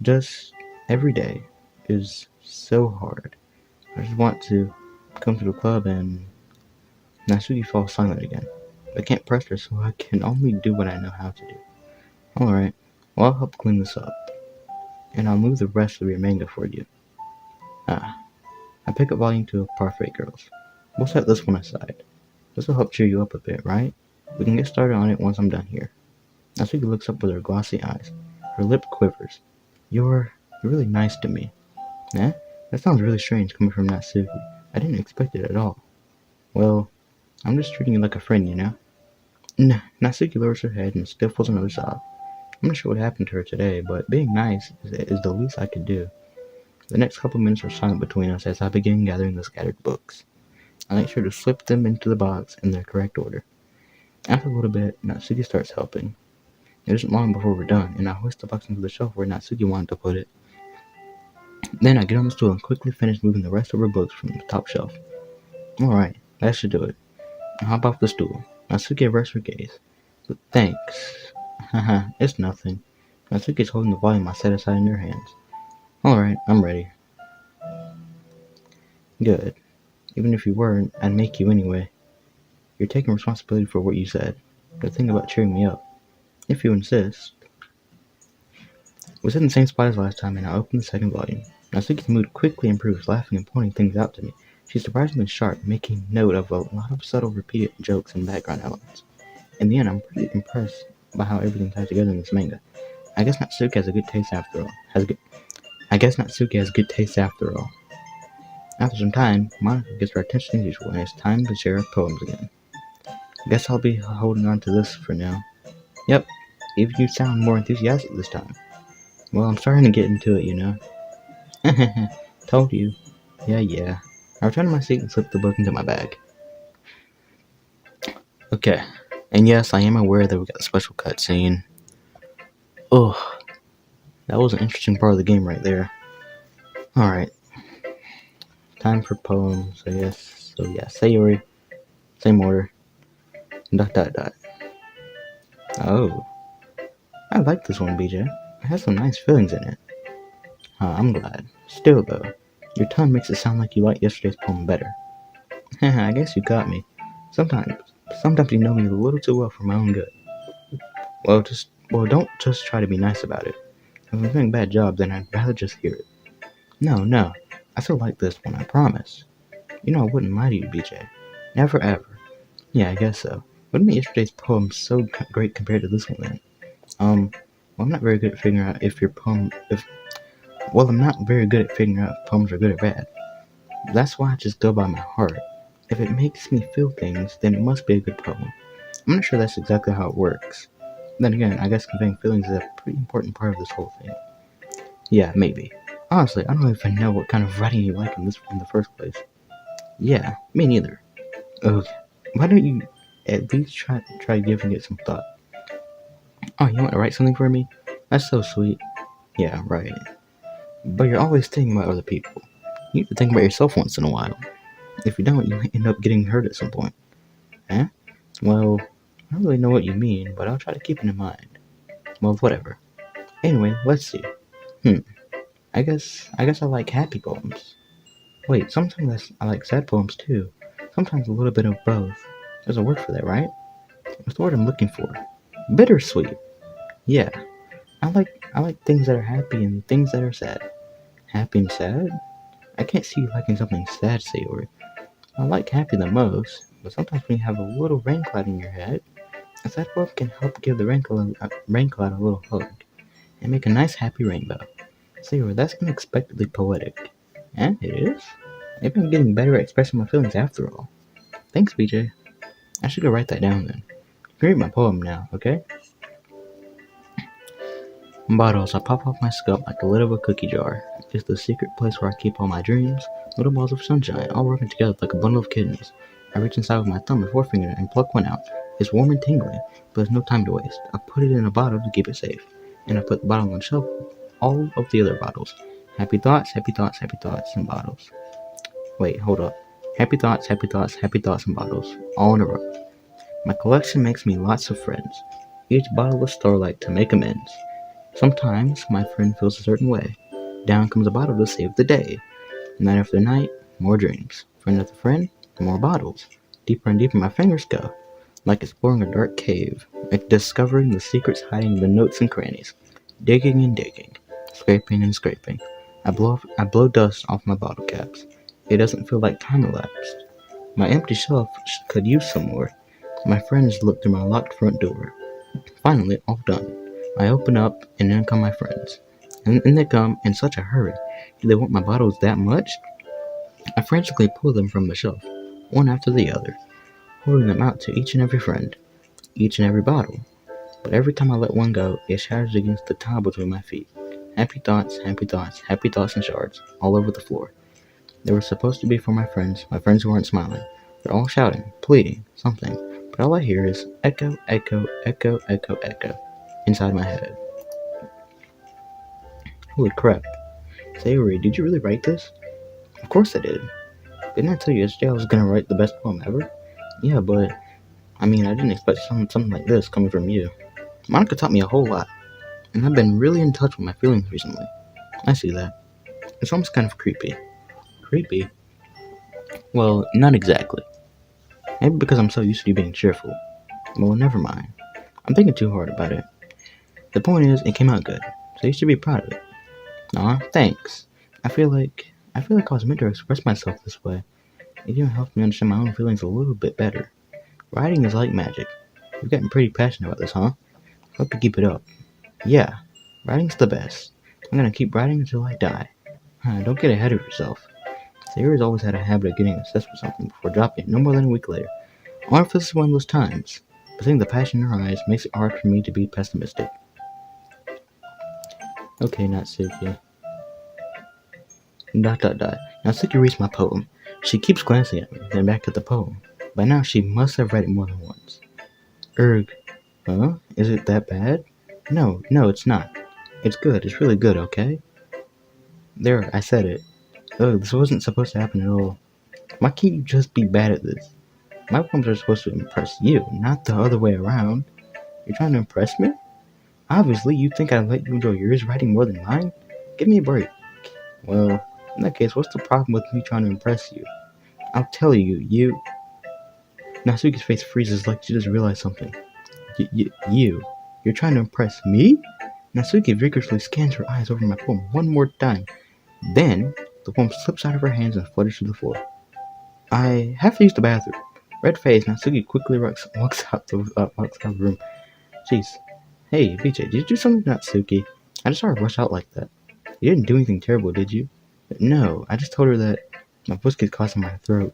Just every day is so hard. I just want to come to the club and Natsuki falls silent again. I can't press her, so I can only do what I know how to do. Alright, well I'll help clean this up. And I'll move the rest of your manga for you. I pick up volume 2 of Parfait Girls. We'll set this one aside. This will help cheer you up a bit, right? We can get started on it once I'm done here. Natsuki looks up with her glossy eyes. Her lip quivers. You're really nice to me. Eh? That sounds really strange coming from Natsuki. I didn't expect it at all. Well, I'm just treating you like a friend, you know? Natsuki lowers her head and stifles another sob. I'm not sure what happened to her today, but being nice is the least I could do. The next couple minutes are silent between us as I begin gathering the scattered books. I make sure to slip them into the box in their correct order. After a little bit, Natsuki starts helping. It isn't long before we're done, and I hoist the box into the shelf where Natsuki wanted to put it. Then I get on the stool and quickly finish moving the rest of her books from the top shelf. Alright, that should do it. I hop off the stool. Natsuki averts her gaze. Thanks. Haha, it's nothing. Natsuki's holding the volume I set aside in her hands. Alright, I'm ready. Good. Even if you weren't, I'd make you anyway. You're taking responsibility for what you said. The thing about cheering me up. If you insist. We sit in the same spot as last time, and I open the second volume. Natsuki's mood quickly improves, laughing and pointing things out to me. She's surprisingly sharp, making note of a lot of subtle repeated jokes and background elements. In the end, I'm pretty impressed by how everything ties together in this manga. I guess Natsuki has good taste after all. After some time, Monica gets her attention as usual, and it's time to share her poems again. Guess I'll be holding on to this for now. Yep, even you sound more enthusiastic this time. Well, I'm starting to get into it, you know. Told you. Yeah. I return to my seat and slip the book into my bag. Okay, and yes, I am aware that we got a special cutscene. Oh, that was an interesting part of the game right there. Alright, time for poems, I guess. So yeah, Sayori, same order. ... Oh, I like this one, BJ. It has some nice feelings in it. I'm glad. Still, though, your tone makes it sound like you like yesterday's poem better. I guess you got me. Sometimes you know me a little too well for my own good. Don't just try to be nice about it. If I'm doing a bad job, then I'd rather just hear it. No, I still like this one, I promise. You know I wouldn't lie to you, BJ. Never ever. Yeah, I guess so. What made yesterday's poem so great compared to this one then? I'm not very good at figuring out I'm not very good at figuring out if poems are good or bad. That's why I just go by my heart. If it makes me feel things, then it must be a good poem. I'm not sure that's exactly how it works. Then again, I guess conveying feelings is a pretty important part of this whole thing. Yeah, maybe. Honestly, I don't even know what kind of writing you like in the first place. Yeah, me neither. Okay, why don't you at least try giving it some thought? Oh, you want to write something for me? That's so sweet. Yeah, right. But you're always thinking about other people. You need to think about yourself once in a while. If you don't, you might end up getting hurt at some point. Huh? Well, I don't really know what you mean, but I'll try to keep it in mind. Well, whatever. Anyway, let's see. I guess I like happy poems. Wait, sometimes I like sad poems too. Sometimes a little bit of both. There's a word for that, right? What's the word I'm looking for? Bittersweet. Yeah. I like things that are happy and things that are sad. Happy and sad? I can't see you liking something sad, Sayori. I like happy the most, but sometimes when you have a little rain cloud in your head, A sad poem can help give the rain cloud a little hug and make a nice happy rainbow. See, that's unexpectedly poetic. And it is. Maybe I'm getting better at expressing my feelings after all. Thanks, BJ. I should go write that down then. You can read my poem now, okay? Bottles, I pop off my skull like the lid of a cookie jar. It's the secret place where I keep all my dreams, little balls of sunshine, all working together like a bundle of kittens. I reach inside with my thumb and forefinger and pluck one out. It's warm and tingling, but there's no time to waste. I put it in a bottle to keep it safe, and I put the bottle on the shelf with all of the other bottles. Happy thoughts, happy thoughts, happy thoughts, and bottles. Wait, hold up. Happy thoughts, happy thoughts, happy thoughts, and bottles, all in a row. My collection makes me lots of friends. Each bottle of starlight to make amends. Sometimes my friend feels a certain way. Down comes a bottle to save the day. Night after night, more dreams. Friend after friend, more bottles. Deeper and deeper my fingers go, like exploring a dark cave, like discovering the secrets hiding in the nooks and crannies. Digging and digging, scraping and scraping. I blow dust off my bottle caps. It doesn't feel like time elapsed. My empty shelf could use some more. My friends look through my locked front door. Finally, all done. I open up, and in come my friends. And they come in such a hurry. Do they want my bottles that much? I frantically pull them from the shelf, one after the other, holding them out to each and every friend, each and every bottle. But every time I let one go, it shatters against the tile between my feet. Happy thoughts, happy thoughts, happy thoughts and shards, all over the floor. They were supposed to be for my friends who weren't smiling. They're all shouting, pleading, something. But all I hear is echo, echo, echo, echo, echo, inside my head. Holy crap. Sayori, did you really write this? Of course I did. Didn't I tell you yesterday I was gonna write the best poem ever? Yeah, but I didn't expect something like this coming from you. Monica taught me a whole lot, and I've been really in touch with my feelings recently. I see that. It's almost kind of creepy. Creepy? Well, not exactly. Maybe because I'm so used to you being cheerful. Well, never mind. I'm thinking too hard about it. The point is, it came out good, so you should be proud of it. Aw, thanks. I feel like I was meant to express myself this way. It even helps me understand my own feelings a little bit better. Writing is like magic. You've gotten pretty passionate about this, huh? Hope you keep it up. Yeah, writing's the best. I'm gonna keep writing until I die. Don't get ahead of yourself. Sayori's always had a habit of getting obsessed with something before dropping it no more than a week later. I wonder if this is one of those times. But seeing the passion in her eyes makes it hard for me to be pessimistic. Okay, Natsuki. ... Natsuki reads my poem. She keeps glancing at me, then back at the poem. By now she must have read it more than once. Erg. Huh? Is it that bad? No, it's not. It's good. It's really good, okay? There, I said it. Ugh, this wasn't supposed to happen at all. Why can't you just be bad at this? My poems are supposed to impress you, not the other way around. You're trying to impress me? Obviously, you think I'd let you enjoy yours writing more than mine? Give me a break. Well, in that case, what's the problem with me trying to impress you? I'll tell you. Natsuki's face freezes like she just realized something. You're trying to impress me? Natsuki vigorously scans her eyes over my poem one more time. Then, the poem slips out of her hands and flutters to the floor. I have to use the bathroom. Red faced, Natsuki quickly walks out the room. Jeez. Hey, BJ, did you do something to Natsuki? I just saw her rush out like that. You didn't do anything terrible, did you? No, I just told her that my voice gets caught in my throat.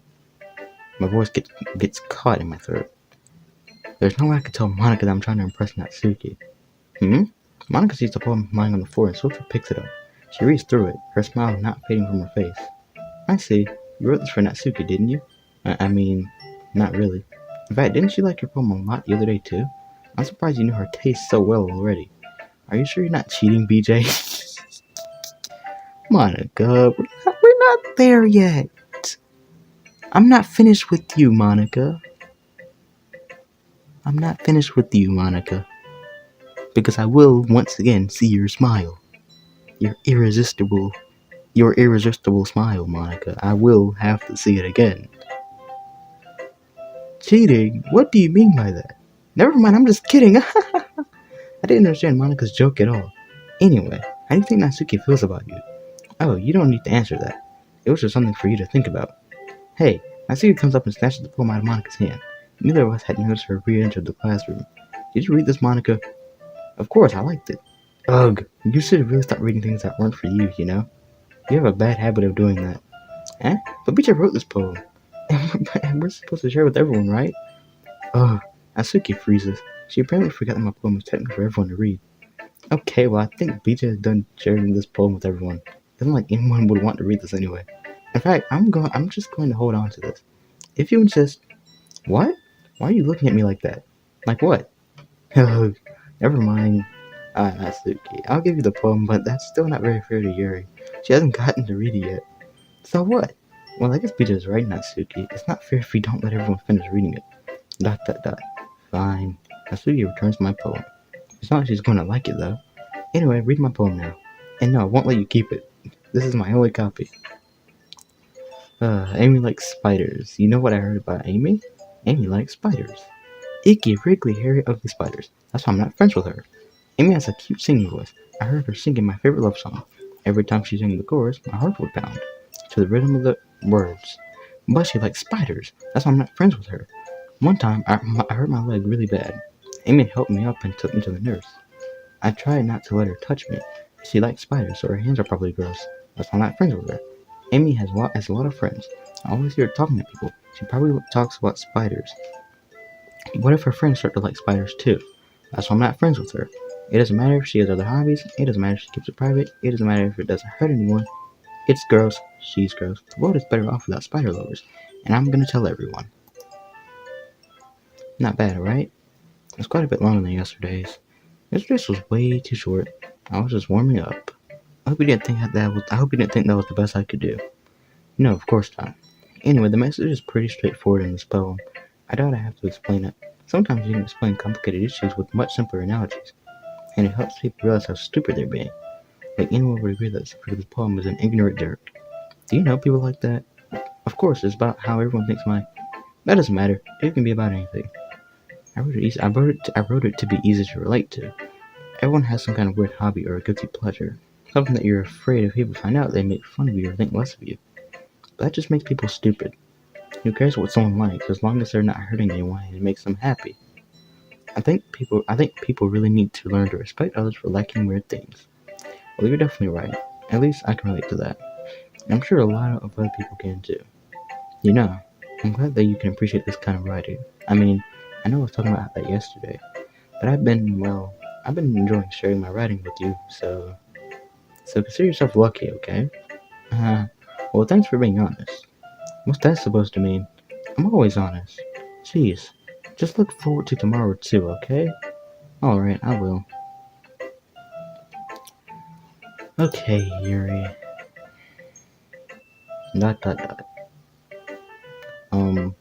My voice gets caught in my throat. There's no way I could tell Monica that I'm trying to impress Natsuki. Monica sees the poem lying on the floor and swiftly picks it up. She reads through it, her smile not fading from her face. I see. You wrote this for Natsuki, didn't you? Not really. In fact, didn't she like your poem a lot the other day, too? I'm surprised you knew her taste so well already. Are you sure you're not cheating, BJ? Monica, we're not there yet. I'm not finished with you, Monica. I'm not finished with you, Monica. Because I will once again see your smile. Your irresistible smile, Monica. I will have to see it again. Cheating? What do you mean by that? Never mind, I'm just kidding. I didn't understand Monica's joke at all. Anyway, how do you think Natsuki feels about you? Oh, you don't need to answer that. It was just something for you to think about. Hey, Natsuki comes up and snatches the poem out of Monica's hand. Neither of us had noticed her re-entered the classroom. Did you read this, Monica? Of course, I liked it. Ugh, you should really stop reading things that weren't for you, you know? You have a bad habit of doing that. Eh? But Beecher wrote this poem. And we're supposed to share it with everyone, right? Ugh, Natsuki freezes. She apparently forgot that my poem was technically for everyone to read. Okay, well, I think BJ is done sharing this poem with everyone. It doesn't like anyone would want to read this anyway. In fact, I'm just going to hold on to this. If you insist. What? Why are you looking at me like that? Like what? Ugh, never mind. Natsuki, I'll give you the poem, but that's still not very fair to Yuri. She hasn't gotten to read it yet. So what? Well, I guess BJ is right, Natsuki. It's not fair if we don't let everyone finish reading it. Dot dot dot. Fine. Natsuki returns my poem. It's not like she's going to like it, though. Anyway, read my poem now. And no, I won't let you keep it. This is my only copy. Amy likes spiders. You know what I heard about Amy? Amy likes spiders. Icky, wriggly, hairy, ugly spiders. That's why I'm not friends with her. Amy has a cute singing voice. I heard her singing my favorite love song. Every time she sang the chorus, my heart would pound to the rhythm of the words. But she likes spiders. That's why I'm not friends with her. One time, I hurt my leg really bad. Amy helped me up and took me to the nurse. I tried not to let her touch me. She likes spiders, so her hands are probably gross. That's why I'm not friends with her. Amy has a lot of friends. I always hear her talking to people. She probably talks about spiders. What if her friends start to like spiders too? That's why I'm not friends with her. It doesn't matter if she has other hobbies. It doesn't matter if she keeps it private. It doesn't matter if it doesn't hurt anyone. It's gross. She's gross. The world is better off without spider lovers. And I'm gonna tell everyone. Not bad, right? It's quite a bit longer than yesterday's. Yesterday's was way too short. I was just warming up. I hope you didn't think that was the best I could do. No, of course not. Anyway, the message is pretty straightforward in this poem. I doubt I have to explain it. Sometimes you can explain complicated issues with much simpler analogies, and it helps people realize how stupid they're being. Like anyone would agree that the subject of this poem is an ignorant jerk. Do you know people like that? Of course, it's about how everyone thinks That doesn't matter. It can be about anything. I wrote it to be easy to relate to. Everyone has some kind of weird hobby or a guilty pleasure. Something that you're afraid if people find out they make fun of you or think less of you. But that just makes people stupid. Who cares what someone likes as long as they're not hurting anyone and it makes them happy? I think people really need to learn to respect others for liking weird things. Well, you're definitely right. At least I can relate to that. And I'm sure a lot of other people can too. You know, I'm glad that you can appreciate this kind of writing. I mean, I know I was talking about that yesterday, but I've been enjoying sharing my writing with you, so consider yourself lucky, okay? Uh, well, thanks for being honest. What's that supposed to mean? I'm always honest. Jeez, just look forward to tomorrow too, okay? Alright, I will. Okay, Yuri. Dot dot dot. Um,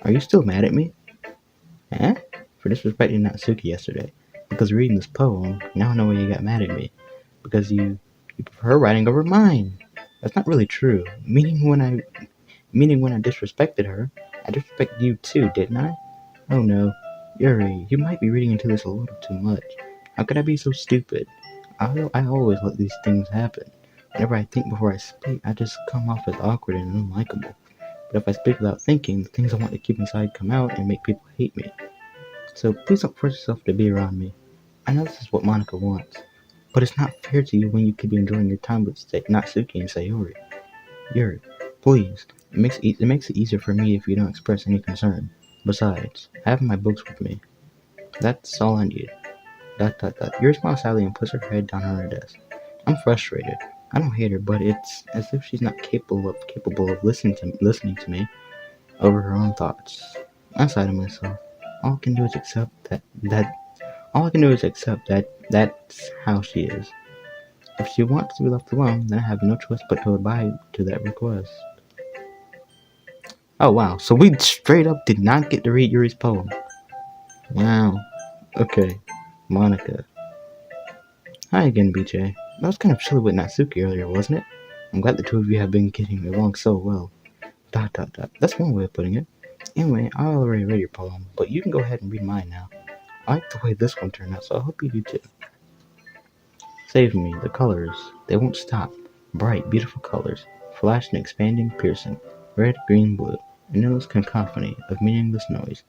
are you still mad at me? Eh? For disrespecting Natsuki yesterday. Because reading this poem, now I know why you got mad at me. Because you prefer her writing over mine. That's not really true. Meaning when I disrespected her, I disrespected you too, didn't I? Oh no. Yuri, you might be reading into this a little too much. How could I be so stupid? I always let these things happen. Whenever I think before I speak, I just come off as awkward and unlikable. But if I speak without thinking, the things I want to keep inside come out and make people hate me. So please don't force yourself to be around me. I know this is what Monica wants, but it's not fair to you when you could be enjoying your time with Natsuki and Sayori. Yuri, please. It makes it easier for me if you don't express any concern. Besides, I have my books with me. That's all I need. Dot dot dot. Yuri smiles sadly and puts her head down on her desk. I'm frustrated. I don't hate her, but it's as if she's not capable of listening to me over her own thoughts. I sigh to myself. All I can do is accept that that's how she is. If she wants to be left alone, then I have no choice but to abide to that request. Oh wow, so we straight up did not get to read Yuri's poem. Wow. Okay. Monica. Hi again, BJ. That was kind of chilly with Natsuki earlier, wasn't it? I'm glad the two of you have been getting along so well. Dot dot dot. That's one way of putting it. Anyway, I already read your poem, but you can go ahead and read mine now. I like the way this one turned out, so I hope you do too. Save me, the colors. They won't stop. Bright, beautiful colors. Flash and expanding, piercing. Red, green, blue. an endless cacophony of meaningless noise.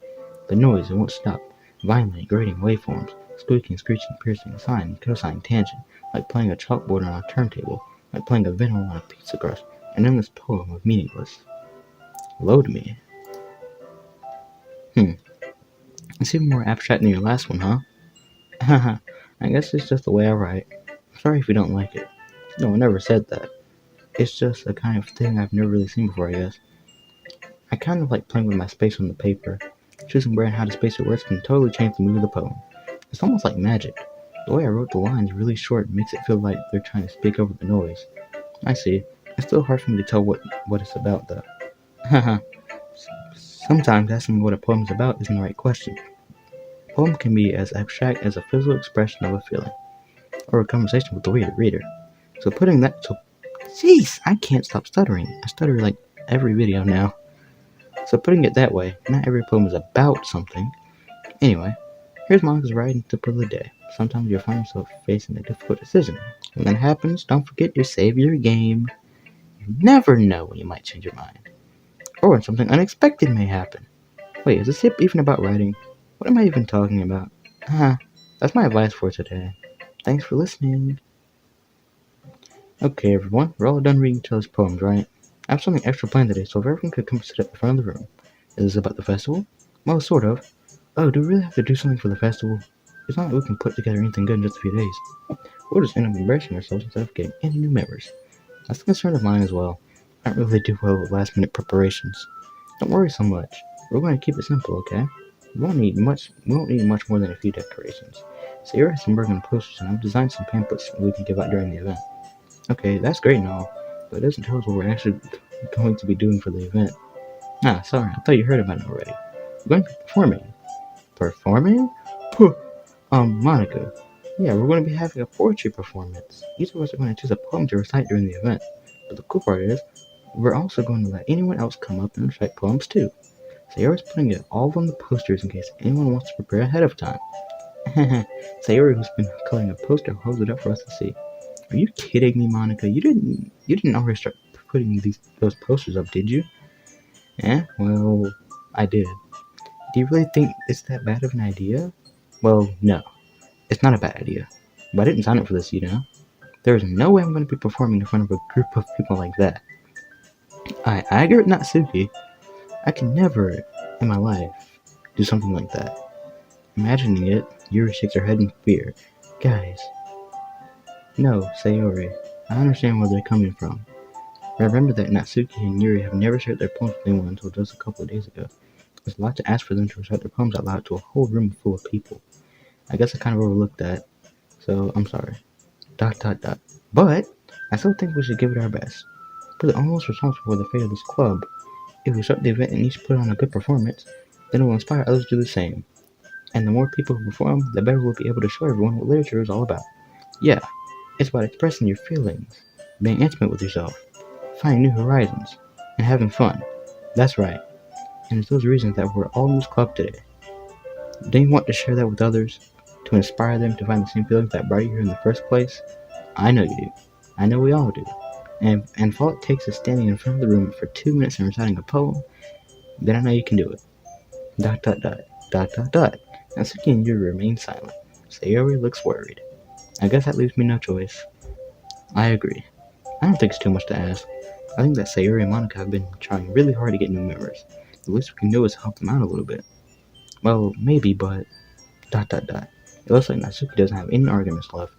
The noise won't stop. Violent, grating waveforms, squeaking, screeching, piercing, sine, cosine, tangent, like playing a chalkboard on a turntable, like playing a vinyl on a pizza crust, an endless poem of meaningless. Load me. It's even more abstract than your last one, huh? Haha, I guess it's just the way I write. Sorry if you don't like it. No one ever said that. It's just a kind of thing I've never really seen before, I guess. I kind of like playing with my space on the paper. Choosing where and how to space your words can totally change the mood of the poem. It's almost like magic. The way I wrote the lines really short makes it feel like they're trying to speak over the noise. I see. It's still hard for me to tell what it's about, though. Haha. Sometimes asking what a poem's about isn't the right question. A poem can be as abstract as a physical expression of a feeling, or a conversation with the reader. So putting that so jeez, I can't stop stuttering. I stutter like every video now. So putting it that way, not every poem is about something. Anyway, here's Monica's writing tip of the day. Sometimes you'll find yourself facing a difficult decision. When that happens, don't forget your savior game. You never know when you might change your mind. Or when something unexpected may happen. Wait, is this tip even about writing? What am I even talking about? That's my advice for today. Thanks for listening. Okay, everyone, we're all done reading each other's poems, right? I have something extra planned today, so if everyone could come sit at the front of the room. Is this about the festival? Well, sort of. Oh, do we really have to do something for the festival? It's not like we can put together anything good in just a few days. We'll just end up embarrassing ourselves instead of getting any new members. That's a concern of mine as well. I don't really do well with last minute preparations. Don't worry so much. We're going to keep it simple, okay? We won't need much more than a few decorations. So you're some work on posters and I've designed some pamphlets we can give out during the event. Okay, that's great and all, but it doesn't tell us what we're actually going to be doing for the event. Sorry, I thought you heard about it already. We're going to be performing. Performing? Puh! Monica. Yeah, we're going to be having a poetry performance. Each of us are going to choose a poem to recite during the event. But the cool part is, we're also going to let anyone else come up and recite poems too. Sayori's putting it all on the posters in case anyone wants to prepare ahead of time. Sayori, who's been coloring a poster, holds it up for us to see. Are you kidding me, Monica? You didn't already start putting those posters up, did you? Well, I did. Do you really think it's that bad of an idea? Well, no. It's not a bad idea. But I didn't sign up for this, you know? There is no way I'm going to be performing in front of a group of people like that. I agree with Natsuki. I can never, in my life, do something like that. Imagining it, Yuri shakes her head in fear. Guys. No, Sayori. I understand where they're coming from. Remember that Natsuki and Yuri have never shared their poems with anyone until just a couple of days ago. It's a lot to ask for them to recite their poems out loud to a whole room full of people. I guess I kind of overlooked that, so I'm sorry. ... But I still think we should give it our best. We're the almost responsible for the fate of this club. If we start the event and each put on a good performance, then it will inspire others to do the same. And the more people who perform, the better we'll be able to show everyone what literature is all about. Yeah, it's about expressing your feelings, being intimate with yourself, finding new horizons, and having fun. That's right. And it's those reasons that we're all in this club today. Don't you want to share that with others? To inspire them to find the same feelings that brought you here in the first place? I know you do. I know we all do. And if all it takes is standing in front of the room for 2 minutes and reciting a poem, then I know you can do it. ... Natsuki and Yuri remain silent. Sayori looks worried. I guess that leaves me no choice. I agree. I don't think it's too much to ask. I think that Sayori and Monica have been trying really hard to get new members. The least we can do is help them out a little bit. Well, maybe, but ... It looks like Natsuki doesn't have any arguments left.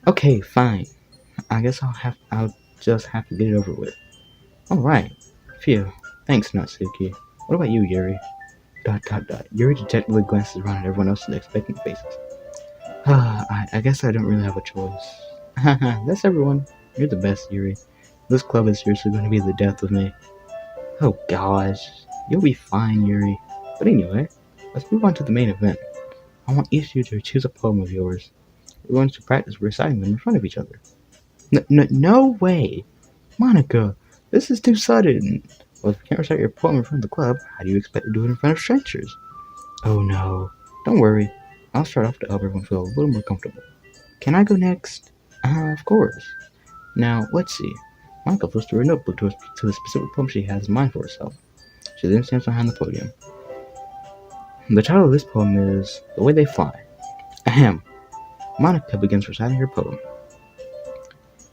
Okay, fine. I guess I'll just have to get it over with. Alright. Phew. Thanks, Natsuki. What about you, Yuri? ... Yuri dejectedly glances around at everyone else's expectant faces. I guess I don't really have a choice. That's everyone. You're the best, Yuri. This club is seriously going to be the death of me. Oh gosh. You'll be fine, Yuri. But anyway, let's move on to the main event. I want each of you to choose a poem of yours. We're going to practice reciting them in front of each other. No way! Monica, this is too sudden. Well, if you can't recite your poem in front of the club, how do you expect to do it in front of strangers? Oh no. Don't worry. I'll start off to help everyone feel a little more comfortable. Can I go next? Of course. Now, let's see. Monica flips through her notebook to the specific poem she has in mind for herself. She then stands behind the podium. The title of this poem is The Way They Fly. Ahem. Monica begins reciting her poem.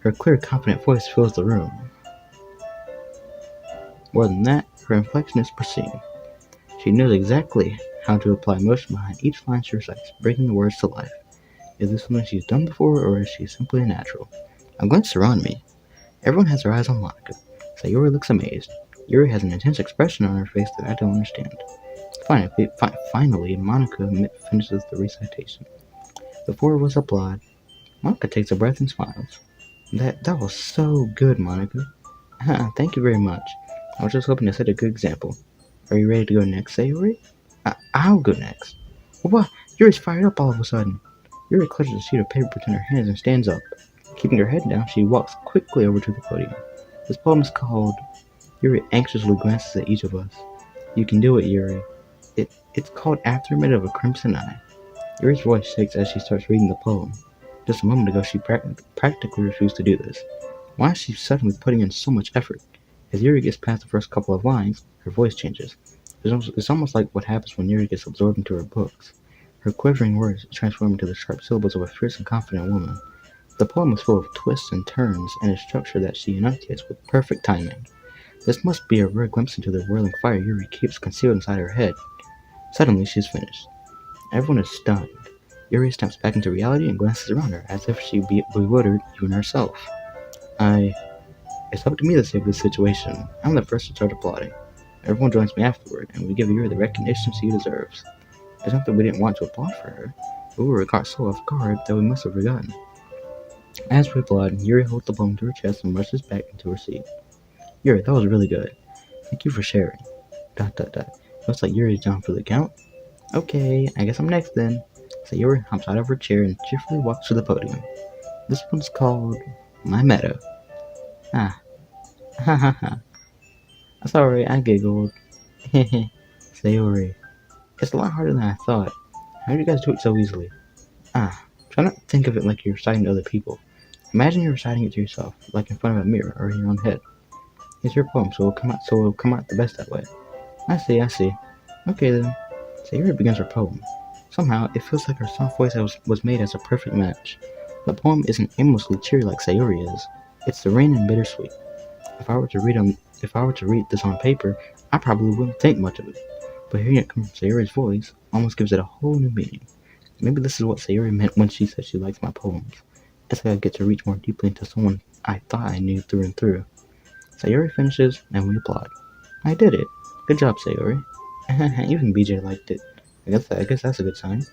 Her clear, confident voice fills the room. More than that, her inflection is pristine. She knows exactly how to apply emotion behind each line she recites, bringing the words to life. Is this something she's done before, or is she simply a natural? I glance around me. Everyone has their eyes on Monica. Sayori looks amazed. Yuri has an intense expression on her face that I don't understand. Finally, Monica finishes the recitation. The four of us applaud. Monica takes a breath and smiles. That was so good, Monica. Thank you very much. I was just hoping to set a good example. Are you ready to go next, Sayori? I'll go next. What? Yuri's fired up all of a sudden. Yuri clutches a sheet of paper between her hands and stands up. Keeping her head down, she walks quickly over to the podium. This poem is called Yuri anxiously glances at each of us. You can do it, Yuri. It's called After a Minute of a Crimson Eye. Yuri's voice shakes as she starts reading the poem. Just a moment ago, she practically refused to do this. Why is she suddenly putting in so much effort? As Yuri gets past the first couple of lines, her voice changes. It's almost like what happens when Yuri gets absorbed into her books. Her quivering words transform into the sharp syllables of a fierce and confident woman. The poem is full of twists and turns and a structure that she enunciates with perfect timing. This must be a rare glimpse into the whirling fire Yuri keeps concealed inside her head. Suddenly, she's finished. Everyone is stunned. Yuri steps back into reality and glances around her, as if she be bewildered even herself. It's up to me to save this situation. I'm the first to start applauding. Everyone joins me afterward, and we give Yuri the recognition she deserves. It's not that we didn't want to applaud for her, but we were caught so off guard that we must have forgotten. As we applaud, Yuri holds the poem to her chest and rushes back into her seat. Yuri, that was really good. Thank you for sharing. ... Looks like Yuri's down for the count. Okay, I guess I'm next then. Sayori hops out of her chair and cheerfully walks to the podium. This one's called My Meadow. Ha ha ha. Sorry, I giggled. Hehe. Sayori. It's a lot harder than I thought. How do you guys do it so easily? Try not to think of it like you're reciting to other people. Imagine you're reciting it to yourself, like in front of a mirror or in your own head. It's your poem, so it'll come out the best that way. I see. Okay then. Sayori begins her poem. Somehow, it feels like her soft voice was made as a perfect match. The poem isn't aimlessly cheery like Sayori is. It's serene and bittersweet. If I were to read this on paper, I probably wouldn't think much of it. But hearing it come from Sayori's voice almost gives it a whole new meaning. Maybe this is what Sayori meant when she said she likes my poems. It's like I get to reach more deeply into someone I thought I knew through and through. Sayori finishes, and we applaud. I did it. Good job, Sayori. Even BJ liked it. I guess that's a good sign.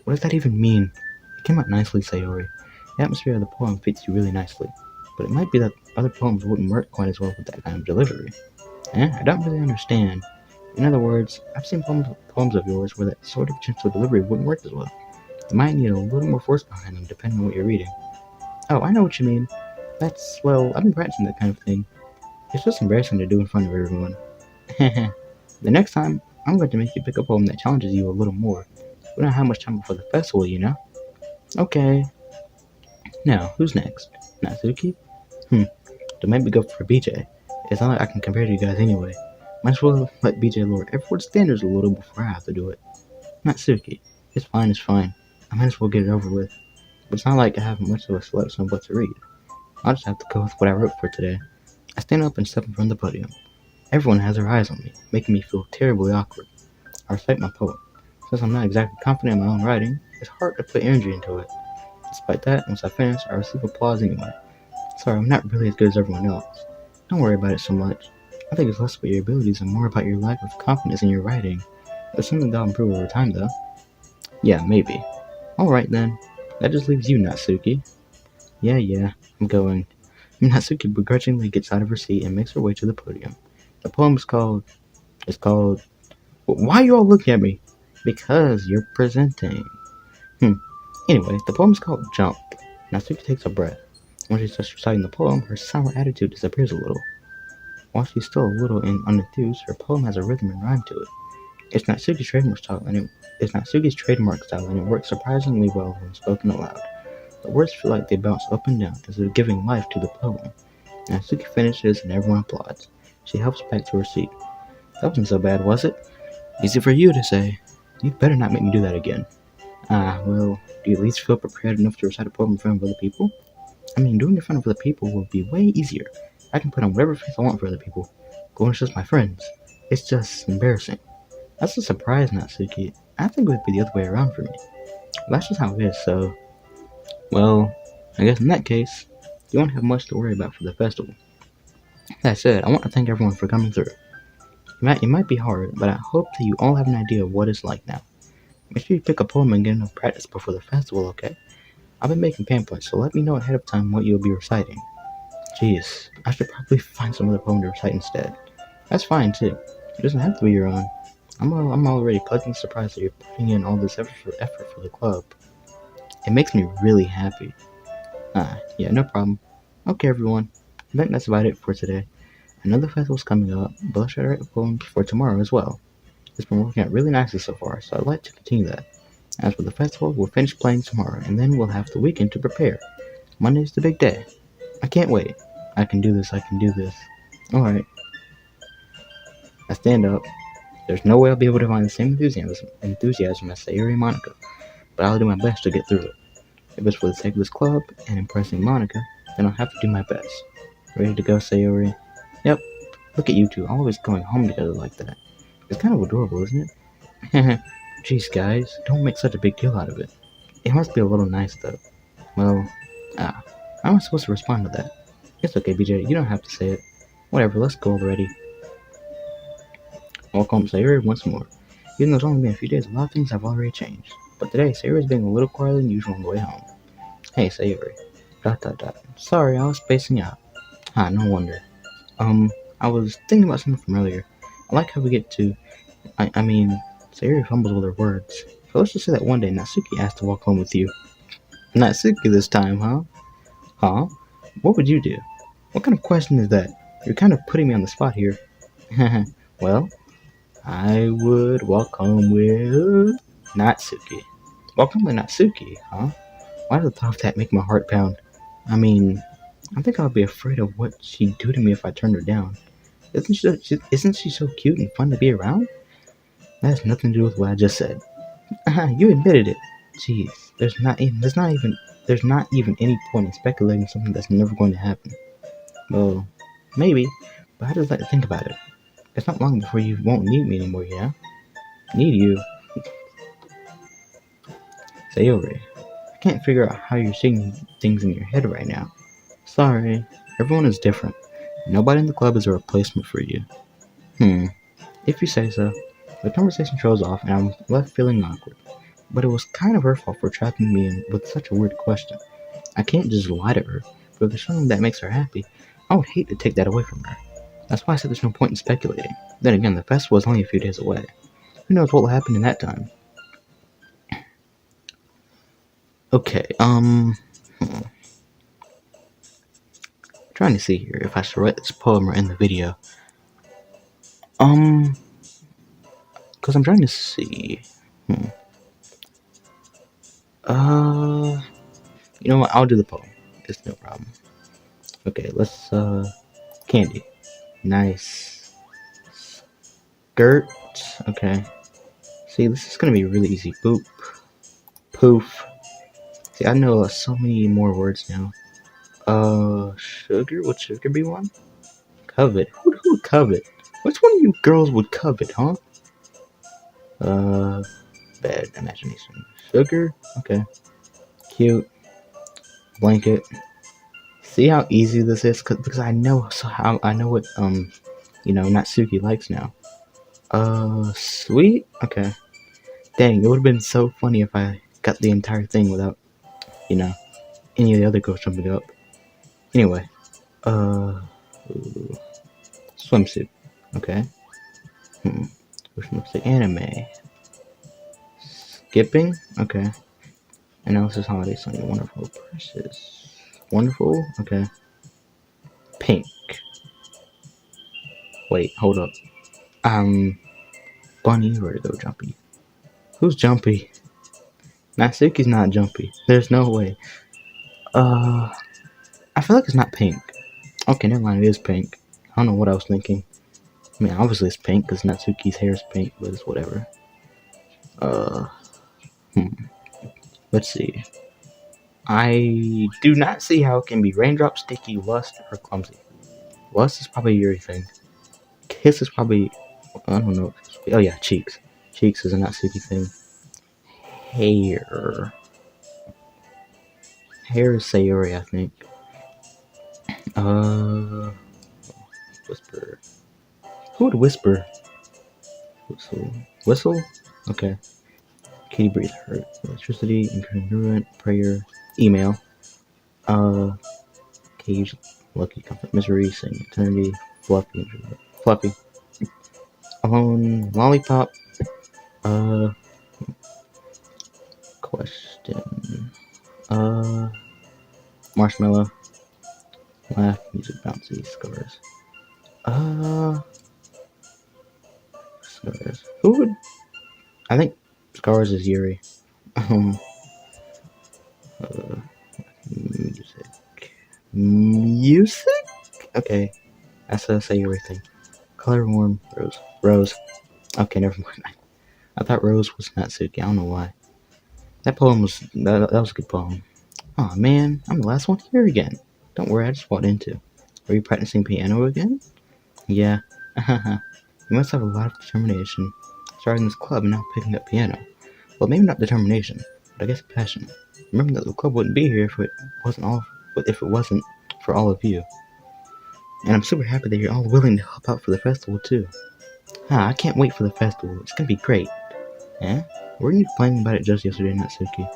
What does that even mean? It came out nicely, Sayori. The atmosphere of the poem fits you really nicely. But it might be that other poems wouldn't work quite as well with that kind of delivery. I don't really understand. In other words, I've seen poems of yours where that sort of gentle delivery wouldn't work as well. You might need a little more force behind them depending on what you're reading. Oh, I know what you mean. I've been practicing that kind of thing. It's just embarrassing to do in front of everyone. The next time, I'm going to make you pick a poem that challenges you a little more. We don't have much time before the festival, you know? Okay. Now, who's next? Natsuki? Then maybe go for BJ. It's not like I can compare to you guys anyway. Might as well let BJ lower everyone's standards a little before I have to do it. Natsuki. It's fine. I might as well get it over with. But it's not like I have much of a selection of what to read. I'll just have to go with what I wrote for today. I stand up and step in front of the podium. Everyone has their eyes on me, making me feel terribly awkward. I recite my poem. Since I'm not exactly confident in my own writing, it's hard to put energy into it. Despite that, once I finish, I receive applause anyway. Sorry, I'm not really as good as everyone else. Don't worry about it so much. I think it's less about your abilities and more about your lack of confidence in your writing. It's something that'll improve over time, though. Yeah, maybe. Alright then. That just leaves you, Natsuki. Yeah, I'm going. Natsuki begrudgingly gets out of her seat and makes her way to the podium. The poem is called... Why are you all looking at me? Because you're presenting. Anyway, the poem is called Jump. Natsuki takes a breath. When she starts reciting the poem, her sour attitude disappears a little. While she's still a little unenthused, her poem has a rhythm and rhyme to it. It's Natsuki's trademark style, and it works surprisingly well when spoken aloud. The words feel like they bounce up and down as if giving life to the poem. Natsuki finishes and everyone applauds. She helps back to her seat. That wasn't so bad, was it? Easy for you to say. You better not make me do that again. Well, do you at least feel prepared enough to recite a poem in front of other people? I mean, doing it in front of other people will be way easier. I can put on whatever face I want for other people. Going it's just my friends. It's just embarrassing. That's a surprise, Natsuki. I think it would be the other way around for me. That's just how it is, so... Well, I guess in that case, you won't have much to worry about for the festival. That said, I want to thank everyone for coming through. It might be hard, but I hope that you all have an idea of what it's like now. Make sure you pick a poem and get enough practice before the festival, okay? I've been making pamphlets, so let me know ahead of time what you'll be reciting. Jeez, I should probably find some other poem to recite instead. That's fine too. It doesn't have to be your own. I'm already pleasantly surprised that you're putting in all this effort for the club. It makes me really happy. Yeah, no problem. Okay, everyone. I think that's about it for today. I know the festival's coming up, but let's try to write a poem for tomorrow as well. It's been working out really nicely so far, so I'd like to continue that. As for the festival, we'll finish playing tomorrow, and then we'll have the weekend to prepare. Monday's the big day. I can't wait. I can do this. Alright, I stand up. There's no way I'll be able to find the same enthusiasm as Sayuri and Monica, but I'll do my best to get through it. If it's for the sake of this club and impressing Monica, then I'll have to do my best. Ready to go, Sayuri? Yep. Look at you two, always going home together like that. It's kind of adorable, isn't it? Jeez, guys, don't make such a big deal out of it. It must be a little nice, though. Well, how am I supposed to respond to that? It's okay, BJ, you don't have to say it. Whatever, let's go already. Welcome, Sayuri, once more. Even though it's only been a few days, a lot of things have already changed. But today, Sayuri's being a little quieter than usual on the way home. Hey, Sayuri. ... Sorry, I was spacing out. No wonder. I was thinking about something from earlier. I like how we get to... Sayuri fumbles with her words. So let's just say that one day Natsuki asked to walk home with you. Natsuki this time, huh? Huh? What would you do? What kind of question is that? You're kind of putting me on the spot here. Well, I would walk home with Natsuki. Walk home with Natsuki, huh? Why does the thought of that make my heart pound? I think I would be afraid of what she'd do to me if I turned her down. Isn't she so cute and fun to be around? That has nothing to do with what I just said. You admitted it. Jeez, there's not even any point in speculating something that's never going to happen. Well, maybe, but I just like to think about it. It's not long before you won't need me anymore, yeah? Need you? Sayori, I can't figure out how you're seeing things in your head right now. Sorry, everyone is different. Nobody in the club is a replacement for you. If you say so. The conversation trails off and I'm left feeling awkward. But it was kind of her fault for trapping me in with such a weird question. I can't just lie to her, but if there's something that makes her happy, I would hate to take that away from her. That's why I said there's no point in speculating. Then again, the festival is only a few days away. Who knows what will happen in that time? Okay, trying to see here if I should write this poem or in the video. Because I'm trying to see. You know what? I'll do the poem. It's no problem. Okay, let's, candy. Nice. Skirt. Okay. See, this is gonna be really easy. Boop. Poof. See, I know so many more words now. Sugar? Would sugar be one? Covet. Who would covet? Which one of you girls would covet, huh? Bad imagination. Sugar? Okay. Cute. Blanket. See how easy this is? Because I know what, Natsuki likes now. Sweet? Okay. Dang, it would have been so funny if I got the entire thing without, any of the other girls jumping up. Anyway. Swimsuit. Okay. Which looks like anime. Skipping? Okay. Analysis holiday song. Wonderful. Precious. Wonderful? Okay. Pink. Wait, hold up. Bunny, where to go, Jumpy? Who's Jumpy? Natsuki's not Jumpy. There's no way. I feel like it's not pink. Okay, never mind, it is pink. I don't know what I was thinking. I mean, obviously it's pink because Natsuki's hair is pink, but it's whatever. Uh, hmm. Let's see. I do not see how it can be raindrop, sticky, lust, or clumsy. Lust is probably a Yuri thing. Kiss is probably, I don't know. Oh yeah, cheeks. Cheeks is a Natsuki thing. Hair. Hair is Sayori, I think. Uh, whisper. Who would whisper? Whistle. Whistle? Okay. Kitty breathe hurt. Electricity, incongruent, prayer, email. Cage, lucky, comfort, misery, saying eternity, fluffy, introvert. Fluffy. Alone, lollipop. Uh, question. Marshmallow. Laugh, music, bouncy, scars. Uh, scars. Who would? I think scars is Yuri. Um, uh, music. Music? Okay, that's a Sayuri thing. Color warm, rose. Rose. Okay, never mind. I thought Rose was Natsuki. I don't know why. That poem was that was a good poem. Aw, man, I'm the last one here again. Don't worry, I just walked into. Are you practicing piano again? Yeah. You must have a lot of determination. Starting this club and now picking up piano. Well, maybe not determination, but I guess passion. Remember that the club wouldn't be here if it wasn't for all of you. And I'm super happy that you're all willing to help out for the festival too. I can't wait for the festival. It's gonna be great. Eh? Weren't you complaining about it just yesterday, Natsuki?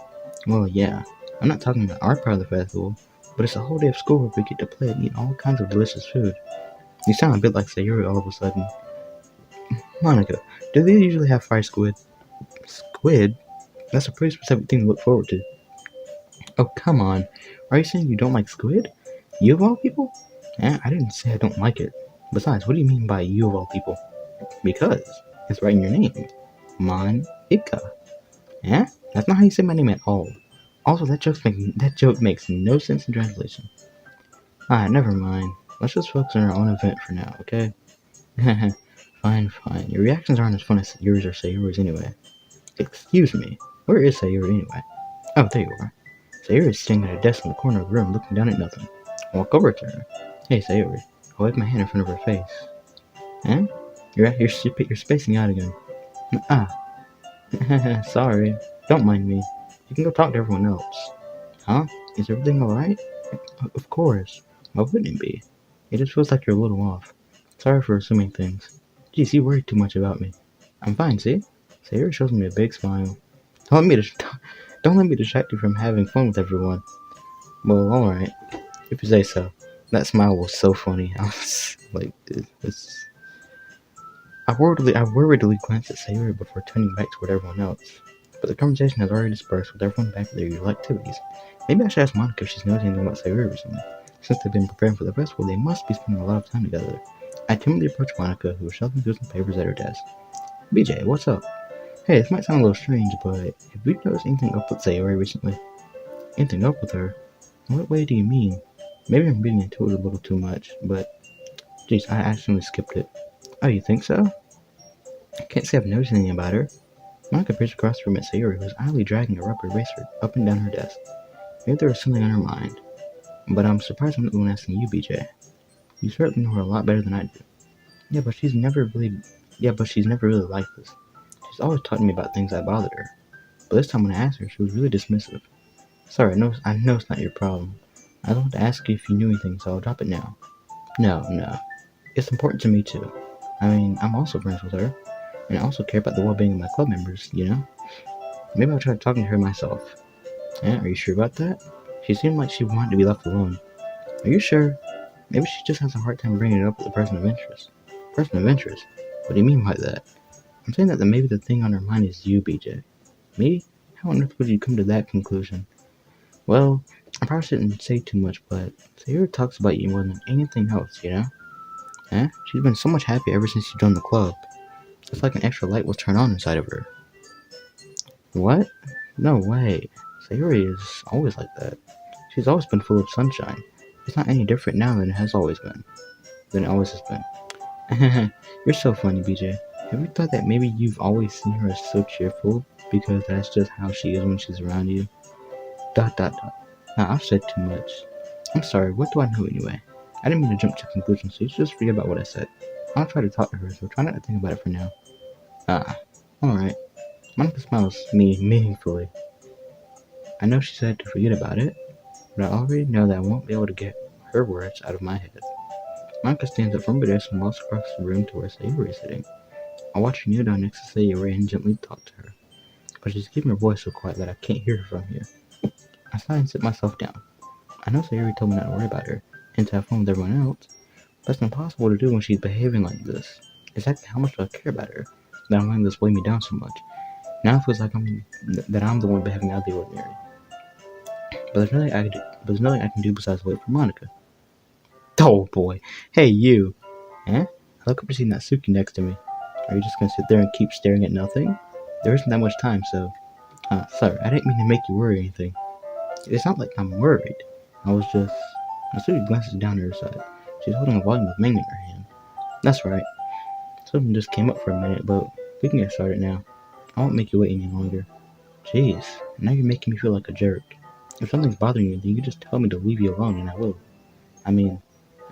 Well, yeah. I'm not talking about our part of the festival, but it's a whole day of school where we get to play and eat all kinds of delicious food. You sound a bit like Sayuri all of a sudden. Monica, do they usually have fried squid? Squid? That's a pretty specific thing to look forward to. Oh, come on. Are you saying you don't like squid? You of all people? I didn't say I don't like it. Besides, what do you mean by you of all people? Because it's right in your name. Monica. Yeah? That's not how you say my name at all. Also, that joke makes no sense in translation. Never mind. Let's just focus on our own event for now, okay? Fine. Your reactions aren't as fun as yours or Sayuri's anyway. Excuse me. Where is Sayuri anyway? Oh, there you are. Sayuri is sitting at a desk in the corner of the room looking down at nothing. Walk over to her. Hey, Sayuri. I wave my hand in front of her face. Eh? You're spacing out again. Ah. Sorry. Don't mind me. You can go talk to everyone else. Huh? Is everything alright? Of course. Why wouldn't it be? It just feels like you're a little off. Sorry for assuming things. Geez, you worry too much about me. I'm fine, see? Sayuri shows me a big smile. Don't let me, don't let me distract you from having fun with everyone. Well, alright. If you say so. That smile was so funny. I was like, it's... I worriedly glanced at Sayuri before turning back toward everyone else. But the conversation has already dispersed with everyone back at their usual activities. Maybe I should ask Monica if she's noticed anything about Sayuri recently. Since they've been preparing for the festival, they must be spending a lot of time together. I timidly approached Monica, who was shuffling through some papers at her desk. BJ, what's up? Hey, this might sound a little strange, but have you noticed anything up with Sayuri recently? Anything up with her? In what way do you mean? Maybe I'm reading into it a little too much, but geez, I accidentally skipped it. Oh, you think so? I can't say I've noticed anything about her. Monica peers across the room at Sayuri, who was idly dragging a rubber eraser up and down her desk. Maybe there was something on her mind. But I'm surprised I'm not the one asking you, BJ. You certainly know her a lot better than I do. Yeah, but she's never really like this. She's always talking to me about things that bothered her. But this time when I asked her, she was really dismissive. Sorry, I know it's not your problem. I wanted to ask you if you knew anything, so I'll drop it now. No. It's important to me too. I mean, I'm also friends with her, and I also care about the well-being of my club members, you know? Maybe I'll try talking to her myself. Are you sure about that? She seemed like she wanted to be left alone. Are you sure? Maybe she just has a hard time bringing it up with a person of interest. Person of interest? What do you mean by that? I'm saying that maybe the thing on her mind is you, BJ. Me? How on earth would you come to that conclusion? Well, I probably shouldn't say too much, but Sayuri talks about you more than anything else, you know? She's been so much happier ever since you joined the club. It's like an extra light was turned on inside of her. What? No way. Sayuri is always like that. She's always been full of sunshine. It's not any different now than it has always been. Than it always has been. You're so funny, BJ. Have you thought that maybe you've always seen her as so cheerful because that's just how she is when she's around you? Dot dot dot. Now I've said too much. I'm sorry, what do I know anyway? I didn't mean to jump to conclusions, so you should just forget about what I said. I'll try to talk to her, so try not to think about it for now. Ah, alright. Monica smiles meaningfully. I know she said to forget about it, but I already know that I won't be able to get her words out of my head. Monica stands up from her desk and walks across the room to where Sayori is sitting. I watch her kneel down next to Sayori and gently talk to her, but she's keeping her voice so quiet that I can't hear her from here. I sigh and sit myself down. I know Sayori told me not to worry about her and to have fun with everyone else, but it's impossible to do when she's behaving like this. Exactly how much do I care about her that I'm letting this weigh me down so much? Now it feels like I'm the one behaving out of the ordinary. But there's nothing I can do besides wait for Monica. Oh boy. Hey you. Eh? I look up to see Natsuki next to me. Are you just gonna sit there and keep staring at nothing? There isn't that much time, so... sorry, I didn't mean to make you worry or anything. It's not like I'm worried. I was just... Natsuki glances down at her side. She's holding a volume of manga in her hand. That's right. Something just came up for a minute, but we can get started now. I won't make you wait any longer. Jeez, now you're making me feel like a jerk. If something's bothering you, then you can just tell me to leave you alone and I will. I mean,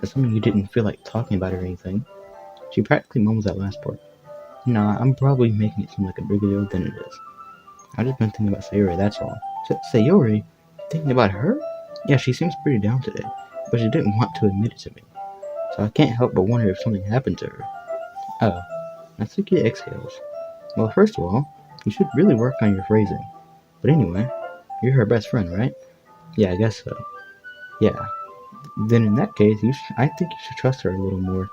assuming you didn't feel like talking about it or anything. She practically mumbles that last part. Nah, I'm probably making it seem like a bigger deal than it is. I've just been thinking about Sayori, that's all. Sayori? Thinking about her? Yeah, she seems pretty down today, but she didn't want to admit it to me. So I can't help but wonder if something happened to her. Oh, Natsuki exhales. Well, first of all, you should really work on your phrasing. But anyway, you're her best friend, right? Yeah, I guess so. Yeah. Then in that case, I think you should trust her a little more.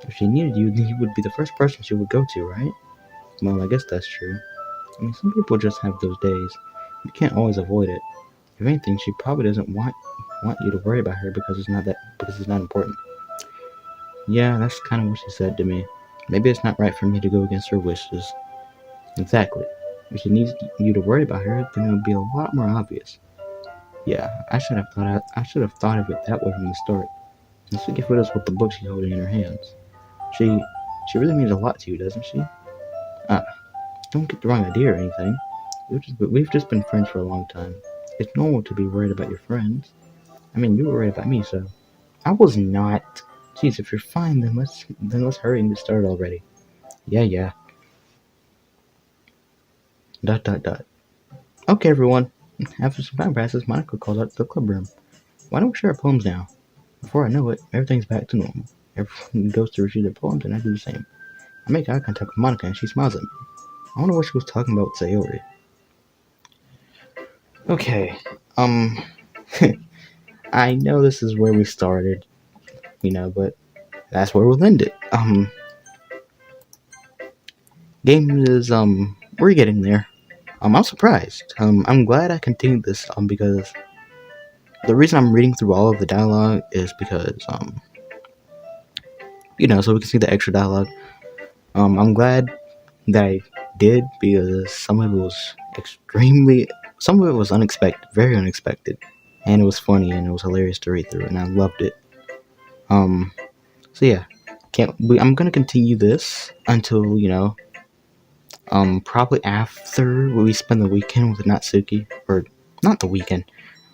If she needed you, then you would be the first person she would go to, right? Well, I guess that's true. I mean, some people just have those days. You can't always avoid it. If anything, she probably doesn't want you to worry about her because it's not important. Yeah, that's kind of what she said to me. Maybe it's not right for me to go against her wishes. Exactly. If she needs you to worry about her, then it would be a lot more obvious. Yeah, I should have thought of it that way from the start. Natsuki fiddles with the book she's holding in her hands. She really means a lot to you, doesn't she? Ah, don't get the wrong idea or anything. We've just been friends for a long time. It's normal to be worried about your friends. I mean, you were worried about me, so... I was not. Jeez, if you're fine, then let's hurry and get started already. Yeah. Dot dot dot. Okay, everyone. After some time passes, Monica calls out to the club room. Why don't we share our poems now? Before I know it, everything's back to normal. Everyone goes to retrieve their poems, and I do the same. I make eye contact with Monica, and she smiles at me. I wonder what she was talking about with Sayori. Okay, I know this is where we started, but that's where we'll end it. Game is, we're getting there. I'm surprised. I'm glad I continued this, because the reason I'm reading through all of the dialogue is because, so we can see the extra dialogue. I'm glad that I did because some of it was unexpected, very unexpected, and it was funny and it was hilarious to read through, and I loved it. So yeah, I'm gonna continue this until probably after we spend the weekend with Natsuki, or not the weekend,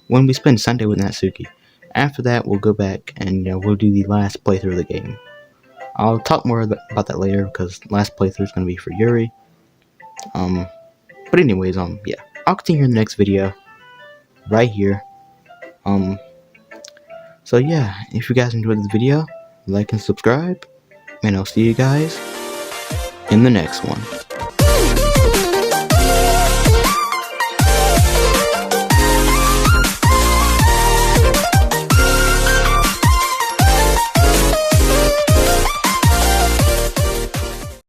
when we spend Sunday with Natsuki. After that, we'll go back and we'll do the last playthrough of the game. I'll talk more about that later because last playthrough is gonna be for Yuri. But anyways, yeah, I'll continue in the next video, right here. So yeah, if you guys enjoyed this video, like and subscribe, and I'll see you guys in the next one.